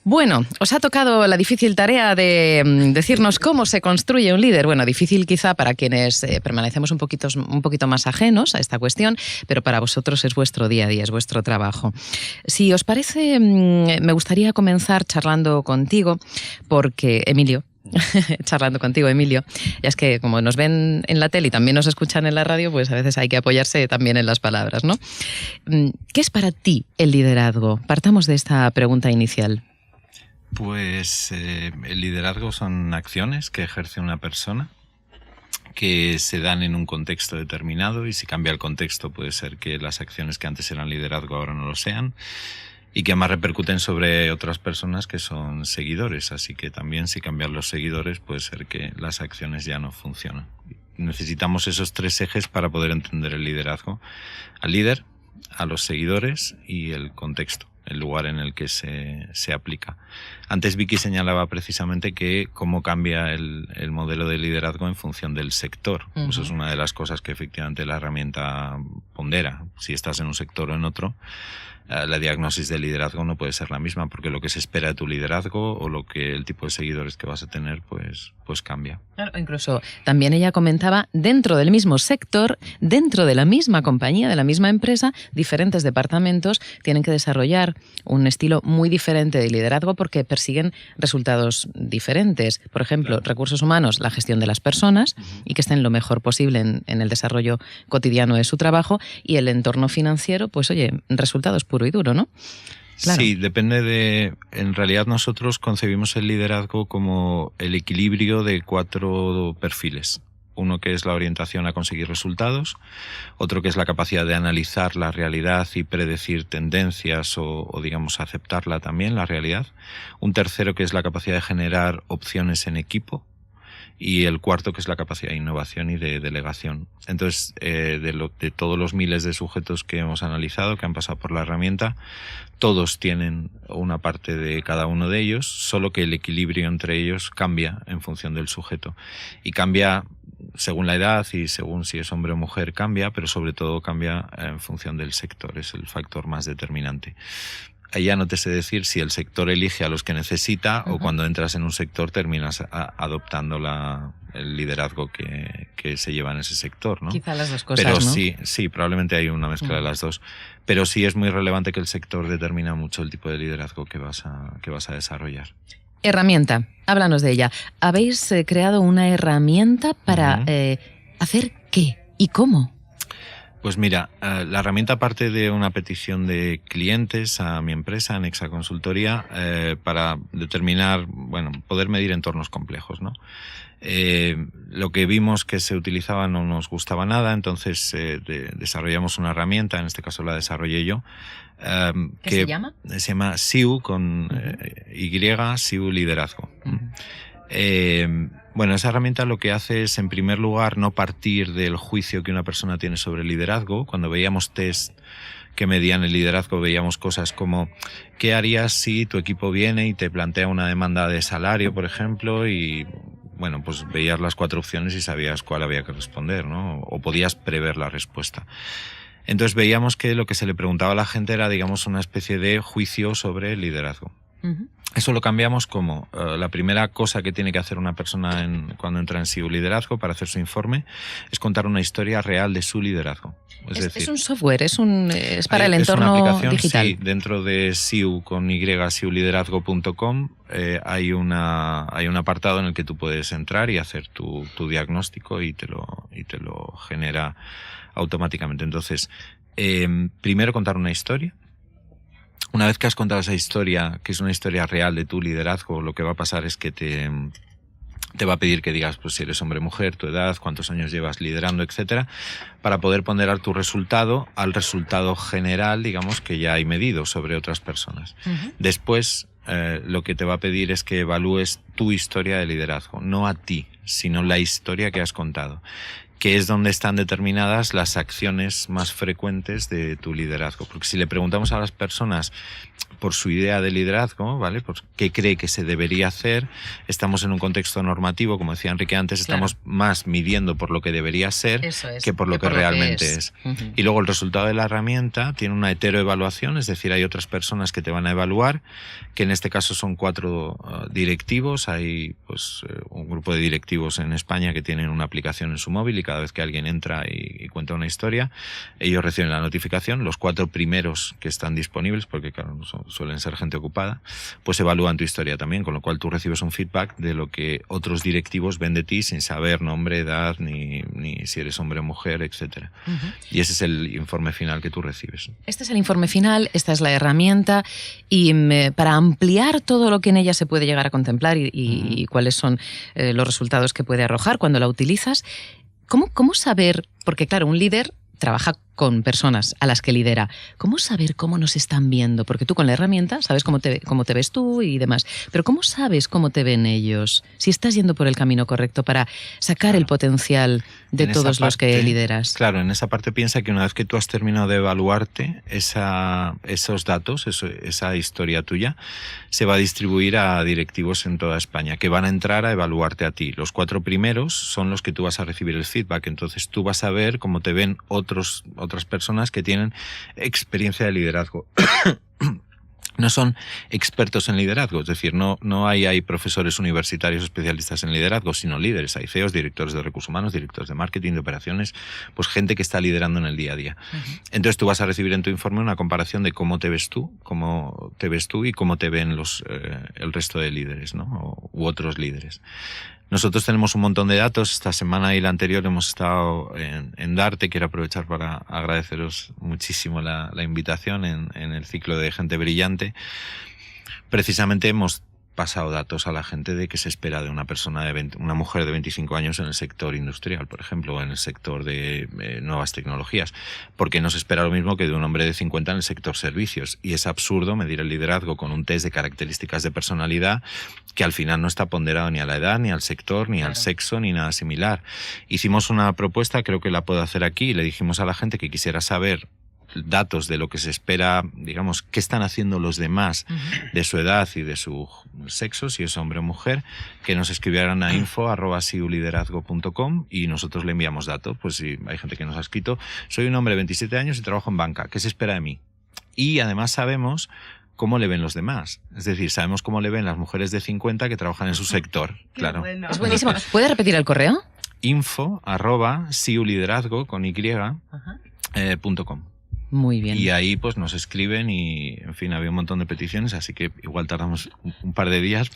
Bueno, os ha tocado la difícil tarea de decirnos cómo se construye un líder. Bueno, difícil quizá para quienes permanecemos un poquito más ajenos a esta cuestión, pero para vosotros es vuestro día a día, es vuestro trabajo. Si os parece, me gustaría comenzar charlando contigo, porque, Emilio, charlando contigo, Emilio. Ya es que como nos ven en la tele y también nos escuchan en la radio, pues a veces hay que apoyarse también en las palabras, ¿no? ¿Qué es para ti el liderazgo? Partamos de esta pregunta inicial. Pues el liderazgo son acciones que ejerce una persona que se dan en un contexto determinado y si cambia el contexto puede ser que las acciones que antes eran liderazgo ahora no lo sean y que además repercuten sobre otras personas que son seguidores. Así que también si cambian los seguidores puede ser que las acciones ya no funcionan. Necesitamos esos tres ejes para poder entender el liderazgo. Al líder, a los seguidores y el contexto, el lugar en el que se aplica. Antes Vicky señalaba precisamente que cómo cambia el modelo de liderazgo en función del sector. Uh-huh. Eso es una de las cosas que efectivamente la herramienta pondera. Si estás en un sector o en otro, la diagnosis de liderazgo no puede ser la misma porque lo que se espera de tu liderazgo o el tipo de seguidores que vas a tener pues cambia. Claro, incluso también ella comentaba, dentro del mismo sector, dentro de la misma compañía, de la misma empresa, diferentes departamentos tienen que desarrollar un estilo muy diferente de liderazgo porque persiguen resultados diferentes. Por ejemplo, claro, recursos humanos, la gestión de las personas y que estén lo mejor posible en el desarrollo cotidiano de su trabajo, y el entorno financiero, pues oye, resultados puro y duro, ¿no? Claro. Sí, depende en realidad nosotros concebimos el liderazgo como el equilibrio de 4 perfiles. Uno que es la orientación a conseguir resultados, otro que es la capacidad de analizar la realidad y predecir tendencias o digamos aceptarla también, la realidad. Un tercero que es la capacidad de generar opciones en equipo. y el cuarto, que es la capacidad de innovación y de delegación. Entonces, de todos los miles de sujetos que hemos analizado, que han pasado por la herramienta, todos tienen una parte de cada uno de ellos, solo que el equilibrio entre ellos cambia en función del sujeto. Y cambia según la edad y según si es hombre o mujer cambia, pero sobre todo cambia en función del sector, es el factor más determinante. Ahí ya no te sé decir si el sector elige a los que necesita o cuando entras en un sector terminas adoptando el liderazgo que se lleva en ese sector, ¿no? Quizá las dos cosas, pero ¿no? sí, probablemente hay una mezcla de las dos. Pero sí es muy relevante que el sector determina mucho el tipo de liderazgo que vas a desarrollar. Herramienta, háblanos de ella. ¿Habéis creado una herramienta para hacer qué y cómo? Pues mira, la herramienta parte de una petición de clientes a mi empresa, Nexa Consultoría, para determinar, poder medir entornos complejos, ¿no? Lo que vimos que se utilizaba no nos gustaba nada, entonces desarrollamos una herramienta, en este caso la desarrollé yo. ¿Qué se llama? Se llama SIU con SIU Liderazgo. Esa herramienta lo que hace es, en primer lugar, no partir del juicio que una persona tiene sobre el liderazgo. Cuando veíamos test que medían el liderazgo, veíamos cosas como ¿qué harías si tu equipo viene y te plantea una demanda de salario, por ejemplo? Y pues veías las 4 opciones y sabías cuál había que responder, ¿no? O podías prever la respuesta. Entonces veíamos que lo que se le preguntaba a la gente era, digamos, una especie de juicio sobre el liderazgo. Eso lo cambiamos como la primera cosa que tiene que hacer una persona cuando entra en SIU Liderazgo para hacer su informe es contar una historia real de su liderazgo. Es un software, es para el entorno una aplicación digital. Sí, dentro de SIU con siuliderazgo.com hay un apartado en el que tú puedes entrar y hacer tu diagnóstico y te lo genera automáticamente. Entonces, primero contar una historia. Una vez que has contado esa historia, que es una historia real de tu liderazgo, lo que va a pasar es que te va a pedir que digas pues si eres hombre o mujer, tu edad, cuántos años llevas liderando, etcétera, para poder ponderar tu resultado al resultado general, digamos, que ya hay medido sobre otras personas. Después, lo que te va a pedir es que evalúes tu historia de liderazgo, no a ti, sino la historia que has contado, que es donde están determinadas las acciones más frecuentes de tu liderazgo. Porque si le preguntamos a las personas por su idea de liderazgo, ¿vale? Por qué cree que se debería hacer, estamos en un contexto normativo, como decía Enrique antes, estamos más midiendo por lo que debería ser que por lo que realmente es. Y luego el resultado de la herramienta tiene una heteroevaluación, es decir, hay otras personas que te van a evaluar, que en este caso son 4 directivos. Hay un grupo de directivos en España que tienen una aplicación en su móvil y cada vez que alguien entra y cuenta una historia, ellos reciben la notificación. Los 4 primeros que están disponibles, porque claro, suelen ser gente ocupada, pues evalúan tu historia también, con lo cual tú recibes un feedback de lo que otros directivos ven de ti sin saber nombre, edad, ni si eres hombre o mujer, etcétera. Y ese es el informe final que tú recibes. Este es el informe final, esta es la herramienta, y para ampliar todo lo que en ella se puede llegar a contemplar y cuáles son los resultados que puede arrojar cuando la utilizas, ¿cómo saber? Porque claro, un líder trabaja con personas a las que lidera. ¿Cómo saber cómo nos están viendo? Porque tú con la herramienta sabes cómo te ves tú y demás. Pero ¿cómo sabes cómo te ven ellos? Si estás yendo por el camino correcto para sacar el potencial de todos los que lideras. Claro, en esa parte piensa que una vez que tú has terminado de evaluarte esos datos, esa historia tuya, se va a distribuir a directivos en toda España que van a entrar a evaluarte a ti. Los 4 primeros son los que tú vas a recibir el feedback. Entonces tú vas a ver cómo te ven otras personas que tienen experiencia de liderazgo. No son expertos en liderazgo, es decir, no hay profesores universitarios especialistas en liderazgo, sino líderes. Hay CEOs, directores de recursos humanos, directores de marketing, de operaciones, pues gente que está liderando en el día a día. Entonces tú vas a recibir en tu informe una comparación de cómo te ves tú y cómo te ven el resto de líderes, ¿no? U otros líderes. Nosotros tenemos un montón de datos. Esta semana y la anterior hemos estado en Darte. Quiero aprovechar para agradeceros muchísimo la invitación en el ciclo de Gente Brillante. Precisamente hemos pasado datos a la gente de qué se espera de una persona una mujer de 25 años en el sector industrial, por ejemplo, o en el sector de nuevas tecnologías, porque no se espera lo mismo que de un hombre de 50 en el sector servicios, y es absurdo medir el liderazgo con un test de características de personalidad que al final no está ponderado ni a la edad, ni al sector, ni al sexo, ni nada similar. Hicimos una propuesta, creo que la puedo hacer aquí, y le dijimos a la gente que quisiera saber datos de lo que se espera, digamos, qué están haciendo los demás de su edad y de su sexo, si es hombre o mujer, que nos escribieran a info@siuliderazgo.com y nosotros le enviamos datos. Pues si hay gente que nos ha escrito, soy un hombre de 27 años y trabajo en banca, ¿qué se espera de mí? Y además sabemos cómo le ven los demás. Es decir, sabemos cómo le ven las mujeres de 50 que trabajan en su sector. Claro. Bueno. Es buenísimo. ¿Puede repetir el correo? info@siuliderazgo.com. Muy bien. Y ahí pues nos escriben y, en fin, había un montón de peticiones, así que igual tardamos un par de días,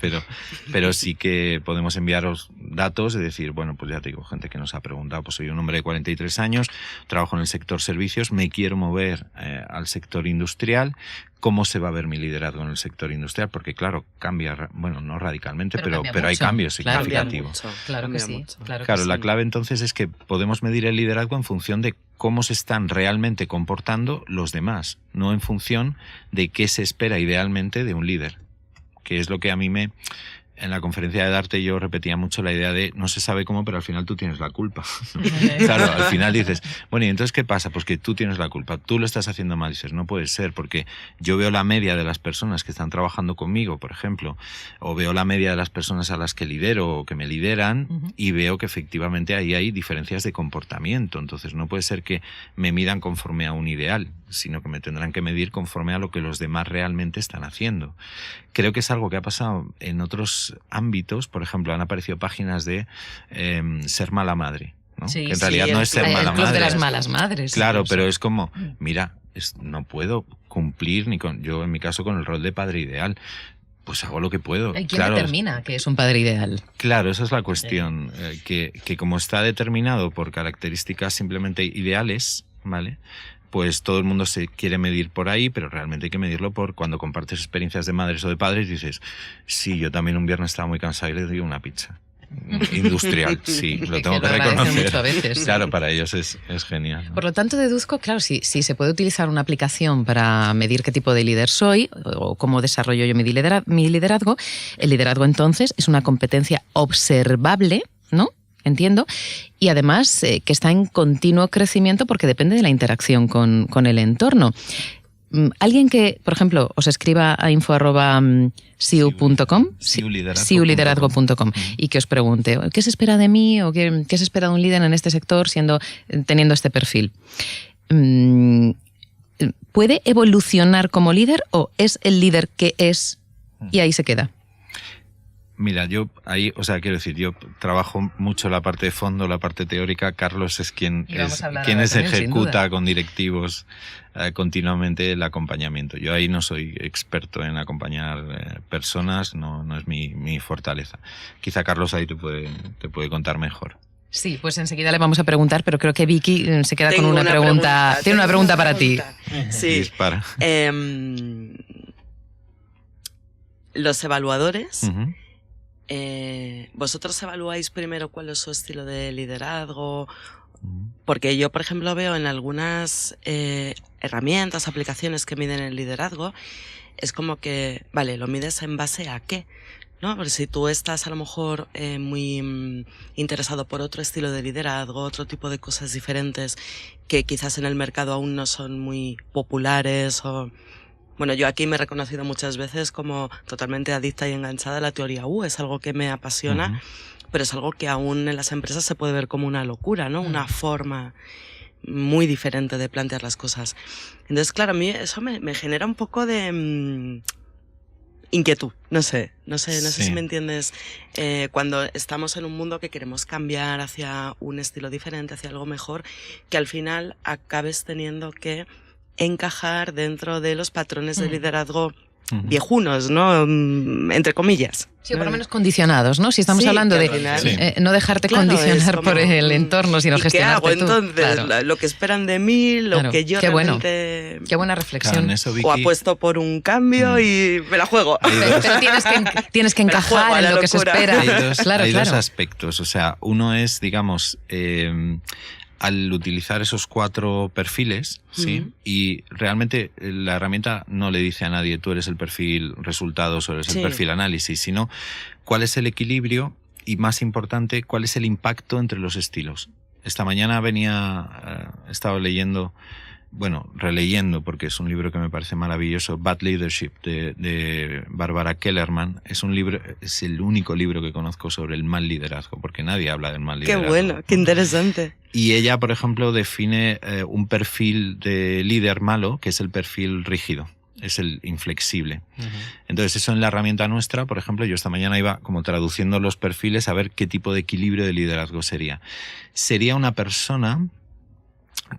pero sí que podemos enviaros datos y decir, bueno, pues ya te digo, gente que nos ha preguntado, pues soy un hombre de 43 años, trabajo en el sector servicios, me quiero mover al sector industrial. ¿Cómo se va a ver mi liderazgo en el sector industrial? Porque claro, cambia, bueno, no radicalmente, pero hay cambios significativos. Claro que sí. Claro, la clave entonces es que podemos medir el liderazgo en función de cómo se están realmente comportando los demás, no en función de qué se espera idealmente de un líder, que es lo que a mí en la conferencia de Darte yo repetía mucho la idea de no se sabe cómo, pero al final tú tienes la culpa. Claro, al final dices, bueno, ¿y entonces qué pasa? Pues que tú tienes la culpa, tú lo estás haciendo mal. Dices, no puede ser, porque yo veo la media de las personas que están trabajando conmigo, por ejemplo, o veo la media de las personas a las que lidero o que me lideran y veo que efectivamente ahí hay diferencias de comportamiento. Entonces no puede ser que me midan conforme a un ideal, sino que me tendrán que medir conforme a lo que los demás realmente están haciendo. Creo que es algo que ha pasado en otros ámbitos. Por ejemplo, han aparecido páginas de ser mala madre, ¿no? Sí, que en realidad no es ser mala madre. Los de las malas madres. Claro, pero es como, mira, no puedo cumplir yo en mi caso con el rol de padre ideal. Pues hago lo que puedo. ¿Y quién determina que es un padre ideal? Claro, esa es la cuestión. Que como está determinado por características simplemente ideales, ¿vale? Pues todo el mundo se quiere medir por ahí, pero realmente hay que medirlo por cuando compartes experiencias de madres o de padres y dices, sí, yo también un viernes estaba muy cansado y les di una pizza. Industrial, sí, lo tengo que reconocer. Mucho a veces. Claro, para ellos es genial, ¿no? Por lo tanto, deduzco, claro, si se puede utilizar una aplicación para medir qué tipo de líder soy o cómo desarrollo yo mi liderazgo, el liderazgo entonces es una competencia observable, ¿no? Entiendo. Y además que está en continuo crecimiento porque depende de la interacción con el entorno. Alguien que, por ejemplo, os escriba a info@siu.com, siuliderazgo.com, y que os pregunte ¿qué se espera de mí? O ¿qué se espera de un líder en este sector teniendo este perfil? ¿Puede evolucionar como líder o es el líder que es y ahí se queda? Mira, yo ahí, quiero decir, yo trabajo mucho la parte de fondo, la parte teórica. Carlos es quien ejecuta con directivos continuamente el acompañamiento. Yo ahí no soy experto en acompañar personas, no es mi fortaleza. Quizá Carlos ahí te puede contar mejor. Sí, pues enseguida le vamos a preguntar, pero creo que Vicky se queda con una pregunta. Tiene una pregunta para ti. Sí. Dispara. Los evaluadores... ¿Vosotros evaluáis primero cuál es su estilo de liderazgo? Porque yo, por ejemplo, veo en algunas herramientas, aplicaciones que miden el liderazgo, es como que, vale, lo mides en base a qué, ¿no? Porque si tú estás a lo mejor muy interesado por otro estilo de liderazgo, otro tipo de cosas diferentes que quizás en el mercado aún no son muy populares o... Bueno, yo aquí me he reconocido muchas veces como totalmente adicta y enganchada a la teoría U. Es algo que me apasiona, pero es algo que aún en las empresas se puede ver como una locura, ¿no? Una forma muy diferente de plantear las cosas. Entonces, claro, a mí eso me genera un poco de inquietud. No sé si me entiendes. Cuando estamos en un mundo que queremos cambiar hacia un estilo diferente, hacia algo mejor, que al final acabes teniendo que encajar dentro de los patrones de liderazgo viejunos, ¿no? Entre comillas. Sí, o por lo menos condicionados, ¿no? Si estamos hablando de no dejarte condicionar como, por el entorno, sino gestionarte ¿qué hago tú? Entonces, claro. Lo que esperan de mí, lo que yo realmente... Qué buena reflexión. Claro, eso, Vicky, o apuesto por un cambio y me la juego. Pero tienes que encajar en lo que se espera. Hay dos aspectos. O sea, uno es, digamos... al utilizar esos 4 perfiles, ¿sí? Y realmente la herramienta no le dice a nadie tú eres el perfil resultados o eres el perfil análisis, sino cuál es el equilibrio y, más importante, cuál es el impacto entre los estilos. Esta mañana he estado leyendo, releyendo, porque es un libro que me parece maravilloso, Bad Leadership, de Barbara Kellerman. Es el único libro que conozco sobre el mal liderazgo, porque nadie habla del mal liderazgo. Qué bueno, qué interesante. Y ella, por ejemplo, define un perfil de líder malo, que es el perfil rígido, es el inflexible. Entonces, eso en la herramienta nuestra, por ejemplo, yo esta mañana iba como traduciendo los perfiles a ver qué tipo de equilibrio de liderazgo sería. Sería una persona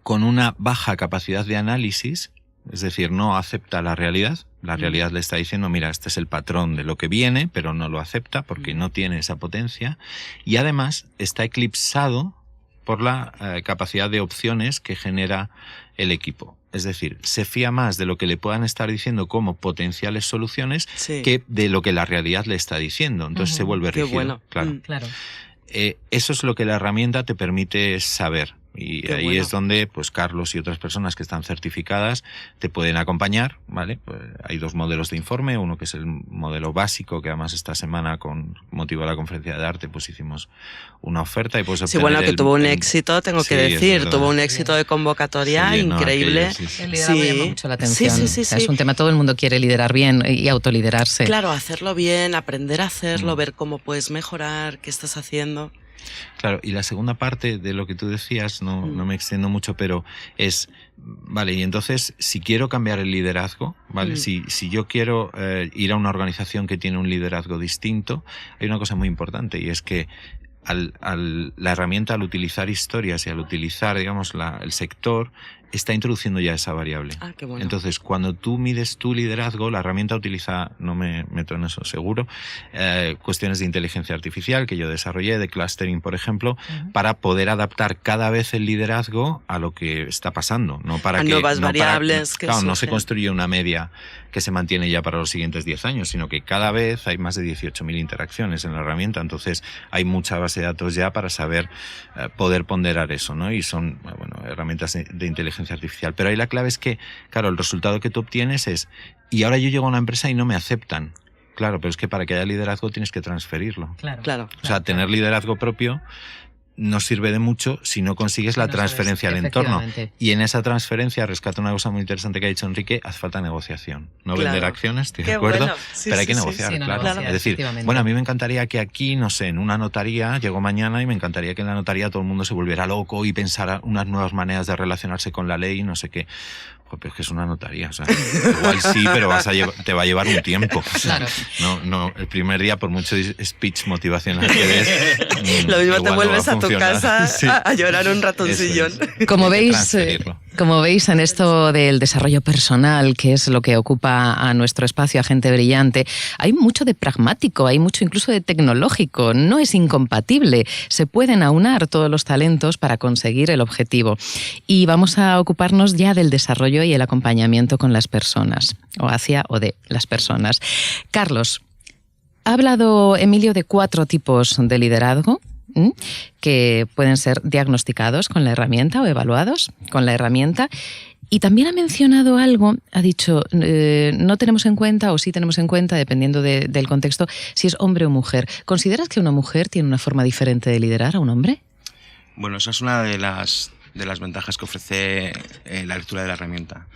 con una baja capacidad de análisis, es decir, no acepta la realidad le está diciendo, mira, este es el patrón de lo que viene, pero no lo acepta porque no tiene esa potencia, y además está eclipsado por la capacidad de opciones que genera el equipo. Es decir, se fía más de lo que le puedan estar diciendo como potenciales soluciones que de lo que la realidad le está diciendo. Entonces se vuelve rígido. Bueno. Claro. Eso es lo que la herramienta te permite saber. Y ahí es donde pues Carlos y otras personas que están certificadas te pueden acompañar, ¿vale? Pues hay 2 modelos de informe, uno que es el modelo básico, que además esta semana con motivo de la conferencia de arte pues hicimos una oferta y pues que tuvo un éxito, tengo que decir, tuvo un éxito de convocatoria increíble. El liderazgo llama mucho la atención. Es un tema, todo el mundo quiere liderar bien y autoliderarse. Claro, hacerlo bien, aprender a hacerlo, ver cómo puedes mejorar, qué estás haciendo. Claro, y la segunda parte de lo que tú decías, no me extiendo mucho, pero es, vale, y entonces si quiero cambiar el liderazgo, vale, si yo quiero ir a una organización que tiene un liderazgo distinto, hay una cosa muy importante y es que la herramienta, al utilizar historias y al utilizar, digamos, el sector, está introduciendo ya esa variable. Ah, qué bueno. Entonces, cuando tú mides tu liderazgo, la herramienta utiliza, no me meto en eso seguro, cuestiones de inteligencia artificial que yo desarrollé, de clustering, por ejemplo, para poder adaptar cada vez el liderazgo a lo que está pasando. No para nuevas variables. Claro, no se construye una media que se mantiene ya para los siguientes 10 años, sino que cada vez hay más de 18.000 interacciones en la herramienta. Entonces, hay mucha base de datos ya para saber poder ponderar eso, ¿no? Y son, herramientas de inteligencia artificial. Pero ahí la clave es que, claro, el resultado que tú obtienes es, y ahora yo llego a una empresa y no me aceptan. Claro, pero es que para que haya liderazgo tienes que transferirlo. Claro. O sea, tener liderazgo propio no sirve de mucho si no consigues la transferencia al entorno. Y en esa transferencia, rescato una cosa muy interesante que ha dicho Enrique, hace falta negociación. No vender acciones, estoy de acuerdo, bueno. pero hay que negociar, claro. Es decir, a mí me encantaría que aquí, no sé, en una notaría, llego mañana y me encantaría que en la notaría todo el mundo se volviera loco y pensara unas nuevas maneras de relacionarse con la ley, no sé qué. Pero es que es una notaría, o sea, igual sí, pero te va a llevar un tiempo. O sea, no, el primer día, por mucho speech motivacional que des, lo mismo te vuelves a tu casa a llorar un ratoncillo. Como veis en esto del desarrollo personal, que es lo que ocupa a nuestro espacio, a Gente Brillante, hay mucho de pragmático, hay mucho incluso de tecnológico, no es incompatible, se pueden aunar todos los talentos para conseguir el objetivo. Y vamos a ocuparnos ya del desarrollo y el acompañamiento con las personas, o hacia o de las personas. Carlos, ha hablado Emilio de 4 tipos de liderazgo que pueden ser diagnosticados con la herramienta o evaluados con la herramienta. Y también ha mencionado algo, ha dicho, no tenemos en cuenta o sí tenemos en cuenta, dependiendo del contexto, si es hombre o mujer. ¿Consideras que una mujer tiene una forma diferente de liderar a un hombre? Bueno, esa es una de las ventajas que ofrece la lectura de la herramienta.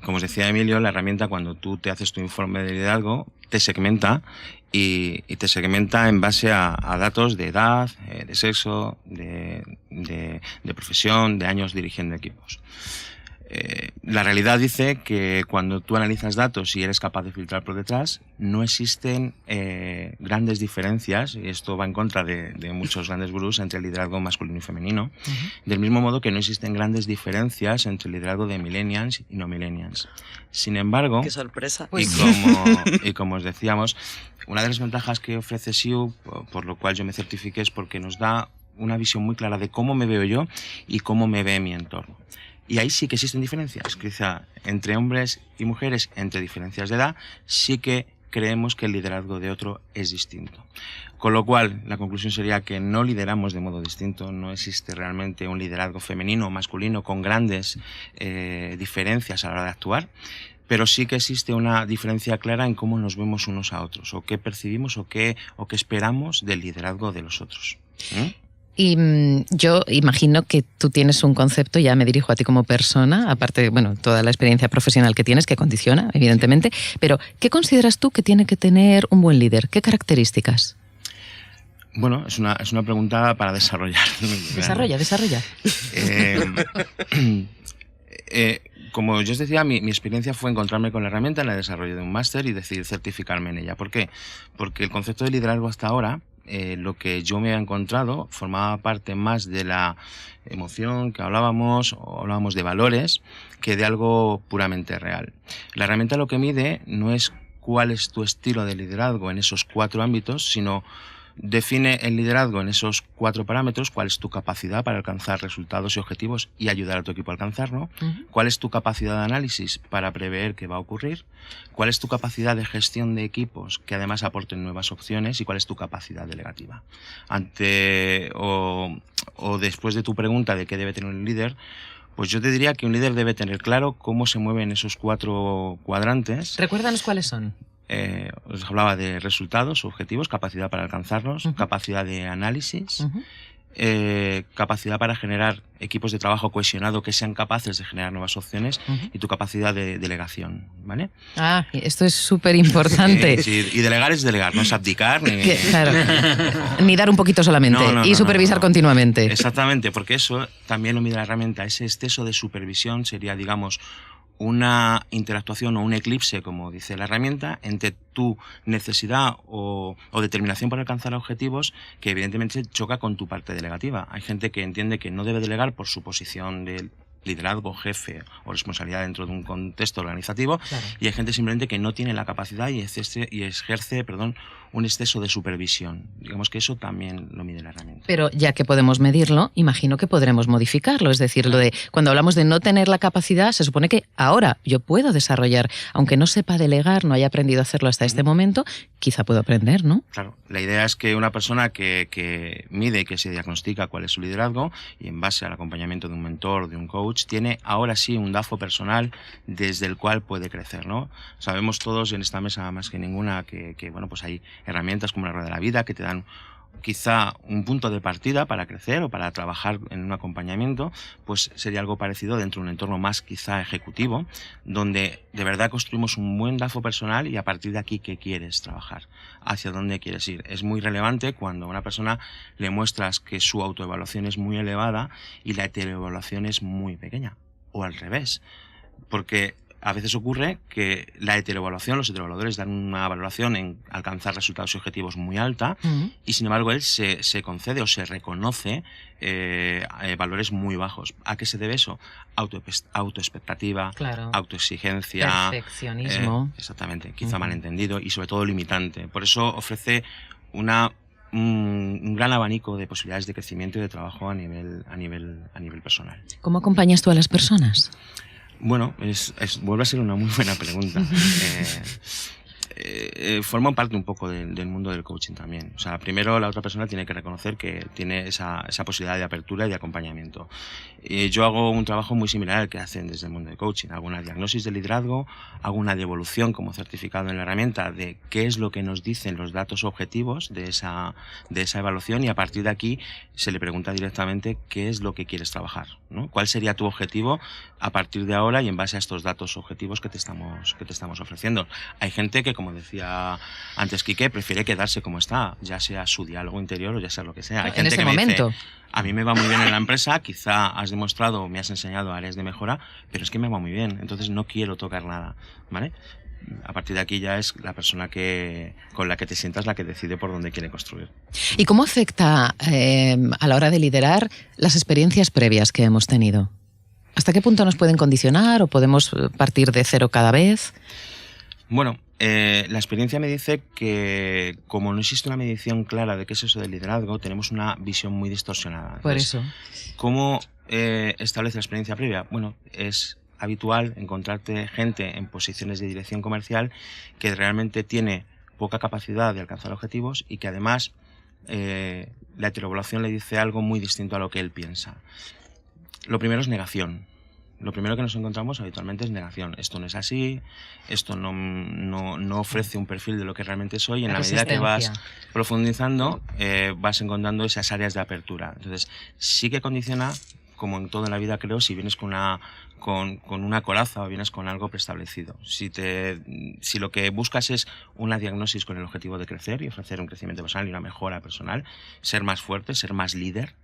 Como os decía Emilio, la herramienta, cuando tú te haces tu informe de liderazgo, te segmenta y te segmenta en base a datos de edad, de sexo, de profesión, de años dirigiendo equipos. La realidad dice que cuando tú analizas datos y eres capaz de filtrar por detrás, no existen grandes diferencias, y esto va en contra de muchos grandes gurús, entre el liderazgo masculino y femenino, del mismo modo que no existen grandes diferencias entre el liderazgo de millennials y no millennials. Sin embargo, ¡qué sorpresa! Y como os decíamos, una de las ventajas que ofrece SIU, por lo cual yo me certifiqué, es porque nos da una visión muy clara de cómo me veo yo y cómo me ve mi entorno. Y ahí sí que existen diferencias, quizá entre hombres y mujeres, entre diferencias de edad, sí que creemos que el liderazgo de otro es distinto. Con lo cual, la conclusión sería que no lideramos de modo distinto, no existe realmente un liderazgo femenino o masculino con grandes diferencias a la hora de actuar, pero sí que existe una diferencia clara en cómo nos vemos unos a otros, o qué percibimos o qué esperamos del liderazgo de los otros. Y yo imagino que tú tienes un concepto, ya me dirijo a ti como persona, aparte, bueno, toda la experiencia profesional que tienes, que condiciona, evidentemente, pero ¿qué consideras tú que tiene que tener un buen líder? ¿Qué características? Bueno, es una pregunta para desarrollar. Desarrolla. Como yo os decía, mi experiencia fue encontrarme con la herramienta en el desarrollo de un máster y decidir certificarme en ella. ¿Por qué? Porque el concepto de liderazgo hasta ahora, lo que yo me había encontrado, formaba parte más de la emoción que hablábamos, o hablábamos de valores, que de algo puramente real. La herramienta lo que mide no es cuál es tu estilo de liderazgo en esos 4 ámbitos, sino define el liderazgo en esos 4 parámetros: cuál es tu capacidad para alcanzar resultados y objetivos y ayudar a tu equipo a alcanzarlo, cuál es tu capacidad de análisis para prever qué va a ocurrir, cuál es tu capacidad de gestión de equipos que además aporten nuevas opciones, y cuál es tu capacidad delegativa. O después de tu pregunta de qué debe tener un líder, pues yo te diría que un líder debe tener claro cómo se mueven esos 4 cuadrantes. Recuérdanos cuáles son. Os hablaba de resultados, objetivos, capacidad para alcanzarlos, capacidad de análisis, capacidad para generar equipos de trabajo cohesionado que sean capaces de generar nuevas opciones, y tu capacidad de delegación, ¿vale? Ah, esto es súper importante. Sí, y delegar es delegar, no es abdicar ni... Claro. Ni dar un poquito solamente, y supervisar continuamente. Exactamente, porque eso también lo mide la herramienta. Ese exceso de supervisión sería, digamos, una interactuación o un eclipse, como dice la herramienta, entre tu necesidad o determinación para alcanzar objetivos, que evidentemente choca con tu parte delegativa. Hay gente que entiende que no debe delegar por su posición de liderazgo, jefe o responsabilidad dentro de un contexto organizativo, claro. Y hay gente simplemente que no tiene la capacidad y ejerce un exceso de supervisión. Digamos que eso también lo mide la herramienta. Pero ya que podemos medirlo, imagino que podremos modificarlo. Es decir, lo de cuando hablamos de no tener la capacidad, se supone que ahora yo puedo desarrollar, aunque no sepa delegar, no haya aprendido a hacerlo hasta este momento, quizá puedo aprender, ¿no? Claro. La idea es que una persona que mide y que se diagnostica cuál es su liderazgo, y en base al acompañamiento de un mentor, de un coach, tiene ahora sí un DAFO personal desde el cual puede crecer, ¿no? Sabemos todos en esta mesa más que ninguna que bueno, pues hay herramientas como la Rueda de la Vida que te dan quizá un punto de partida para crecer o para trabajar en un acompañamiento. Pues sería algo parecido dentro de un entorno más quizá ejecutivo, donde de verdad construimos un buen DAFO personal, y a partir de aquí, ¿qué quieres trabajar? ¿Hacia dónde quieres ir? Es muy relevante cuando a una persona le muestras que su autoevaluación es muy elevada y la heteroevaluación es muy pequeña, o al revés, porque a veces ocurre que la heteroevaluación, los heteroevaluadores dan una valoración en alcanzar resultados y objetivos muy alta, y sin embargo él se concede o se reconoce valores muy bajos. ¿A qué se debe eso? Autoexpectativa, claro. Autoexigencia, perfeccionismo. Exactamente, quizá malentendido y sobre todo limitante. Por eso ofrece un gran abanico de posibilidades de crecimiento y de trabajo a nivel personal. ¿Cómo acompañas tú a las personas? Bueno, vuelve a ser una muy buena pregunta. Forma parte un poco del mundo del coaching también. O sea, primero la otra persona tiene que reconocer que tiene esa posibilidad de apertura y de acompañamiento. Yo hago un trabajo muy similar al que hacen desde el mundo del coaching. Hago una diagnosis de liderazgo, hago una devolución como certificado en la herramienta de qué es lo que nos dicen los datos objetivos de esa evaluación, y a partir de aquí se le pregunta directamente qué es lo que quieres trabajar, ¿no? ¿Cuál sería tu objetivo a partir de ahora y en base a estos datos objetivos que te estamos ofreciendo? Hay gente que, como como decía antes Quique, prefiere quedarse como está, ya sea su diálogo interior o ya sea lo que sea. Hay En gente ese que me momento. dice, a mí me va muy bien en la empresa, quizá has demostrado o me has enseñado áreas de mejora, pero es que me va muy bien, entonces no quiero tocar nada, ¿vale? A partir de aquí ya es la persona con la que te sientas la que decide por dónde quiere construir. ¿Y cómo afecta a la hora de liderar las experiencias previas que hemos tenido? ¿Hasta qué punto nos pueden condicionar o podemos partir de cero cada vez? Bueno, la experiencia me dice que como no existe una medición clara de qué es eso del liderazgo, tenemos una visión muy distorsionada. Por Entonces, eso. ¿cómo establece la experiencia previa? Bueno, es habitual encontrarte gente en posiciones de dirección comercial que realmente tiene poca capacidad de alcanzar objetivos y que además la heteroevaluación le dice algo muy distinto a lo que él piensa. Lo primero es negación. Lo primero que nos encontramos habitualmente es negación. Esto no es así, esto no ofrece un perfil de lo que realmente soy, y en la medida que vas profundizando vas encontrando esas áreas de apertura. Entonces sí que condiciona, como en todo en la vida creo, si vienes con una coraza o vienes con algo preestablecido. Si lo que buscas es una diagnosis con el objetivo de crecer y ofrecer un crecimiento personal y una mejora personal, ser más fuerte, ser más líder,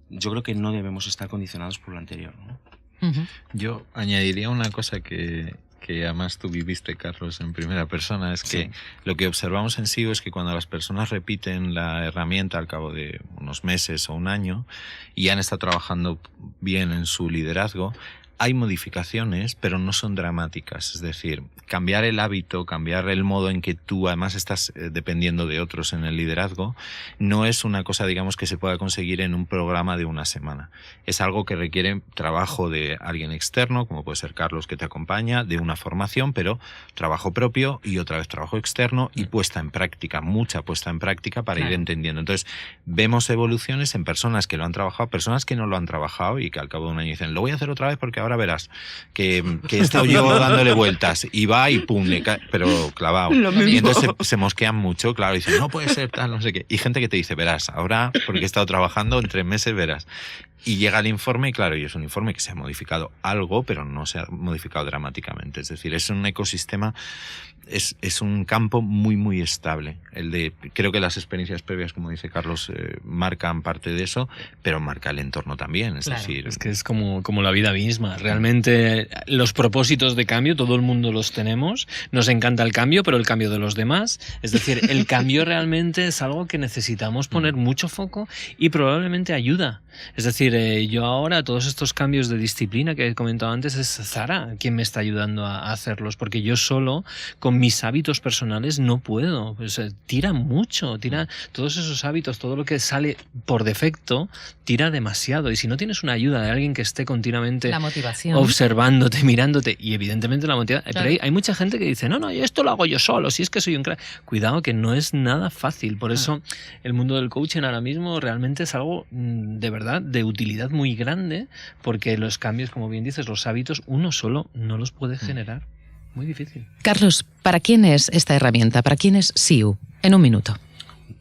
yo creo que no debemos estar condicionados por lo anterior, ¿no? Uh-huh. Yo añadiría una cosa que además tú viviste, Carlos, en primera persona, es que Sí. lo que observamos en SEO es que cuando las personas repiten la herramienta al cabo de unos meses o un año y han estado trabajando bien en su liderazgo, hay modificaciones, pero no son dramáticas. Es decir, cambiar el hábito, cambiar el modo en que tú además estás dependiendo de otros en el liderazgo, no es una cosa, digamos, que se pueda conseguir en un programa de una semana. Es algo que requiere trabajo de alguien externo, como puede ser Carlos, que te acompaña, de una formación, pero trabajo propio y otra vez trabajo externo y puesta en práctica, mucha puesta en práctica para ir entendiendo. Entonces, vemos evoluciones en personas que lo han trabajado, personas que no lo han trabajado y que al cabo de un año dicen, lo voy a hacer otra vez porque ahora verás que he estado yo dándole vueltas y va y pum, pero clavado. Y entonces se mosquean mucho, claro, y dicen, no puede ser tal, no sé qué. Y gente que te dice, verás, ahora, porque he estado trabajando en 3 meses, verás. Y llega el informe y claro, y es un informe que se ha modificado algo, pero no se ha modificado dramáticamente. Es decir, es un ecosistema, es un campo muy, muy estable. Creo que las experiencias previas, como dice Carlos, marcan parte de eso, pero marca el entorno también. Es decir, es que es como la vida misma. Realmente los propósitos de cambio, todo el mundo los tenemos. Nos encanta el cambio, pero el cambio de los demás. Es decir, el cambio realmente es algo que necesitamos poner mucho foco y probablemente ayuda. Es decir, yo ahora todos estos cambios de disciplina que he comentado antes es Zara quien me está ayudando a hacerlos, porque yo solo con mis hábitos personales no puedo. Pues, tira mucho, tira todos esos hábitos, todo lo que sale por defecto, tira demasiado. Y si no tienes una ayuda de alguien que esté continuamente La motivación. observándote, mirándote, y evidentemente la motivación. Claro. Pero hay mucha gente que dice, no, esto lo hago yo solo, si es que soy un crack. Cuidado, que no es nada fácil. Por eso el mundo del coaching ahora mismo realmente es algo de verdad de utilidad muy grande, porque los cambios, como bien dices, los hábitos, uno solo no los puede generar. Muy difícil. Carlos, ¿para quién es esta herramienta? ¿Para quién es SEO? En un minuto.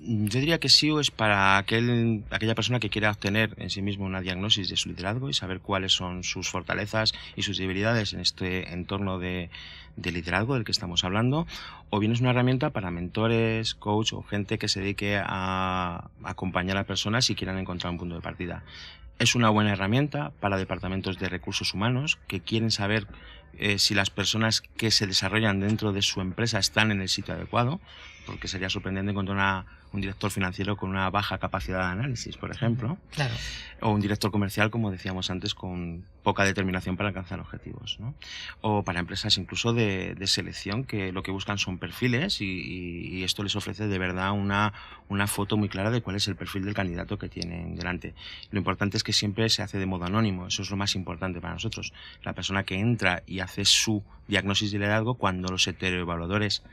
Yo diría que SEO es para aquella persona que quiera obtener en sí mismo una diagnosis de su liderazgo y saber cuáles son sus fortalezas y sus debilidades en este entorno de liderazgo del que estamos hablando, o bien es una herramienta para mentores, coach o gente que se dedique a acompañar a personas y quieran encontrar un punto de partida. Es una buena herramienta para departamentos de recursos humanos que quieren saber si las personas que se desarrollan dentro de su empresa están en el sitio adecuado, porque sería sorprendente encontrar un director financiero con una baja capacidad de análisis, por ejemplo, Claro. o un director comercial, como decíamos antes, con poca determinación para alcanzar objetivos, ¿no? O para empresas incluso de selección que lo que buscan son perfiles y esto les ofrece de verdad una foto muy clara de cuál es el perfil del candidato que tienen delante. Lo importante es que siempre se hace de modo anónimo, eso es lo más importante para nosotros. La persona que entra y hace su diagnósis de liderazgo, cuando los heteroevaluadores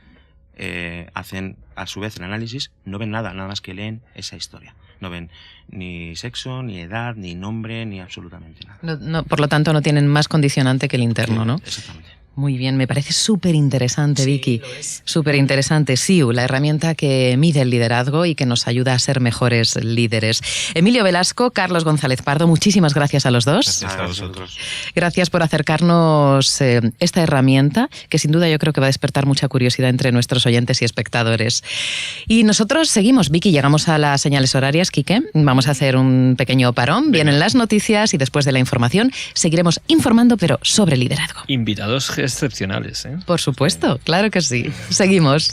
hacen a su vez el análisis, no ven nada más que leen esa historia. No ven ni sexo, ni edad, ni nombre, ni absolutamente nada. Por lo tanto, no tienen más condicionante que el interno, ¿no? Exactamente. Muy bien, me parece súper interesante, Sí, Vicky. lo es. Súper interesante. SIU, la herramienta que mide el liderazgo y que nos ayuda a ser mejores líderes. Emilio Velasco, Carlos González Pardo, muchísimas gracias a los dos. Gracias a vosotros. Gracias por acercarnos esta herramienta que sin duda yo creo que va a despertar mucha curiosidad entre nuestros oyentes y espectadores. Y nosotros seguimos, Vicky, llegamos a las señales horarias, Quique. Vamos a hacer un pequeño parón, vienen las noticias y después de la información seguiremos informando, pero sobre liderazgo. Invitados excepcionales, ¿eh? Por supuesto, claro que sí. Seguimos.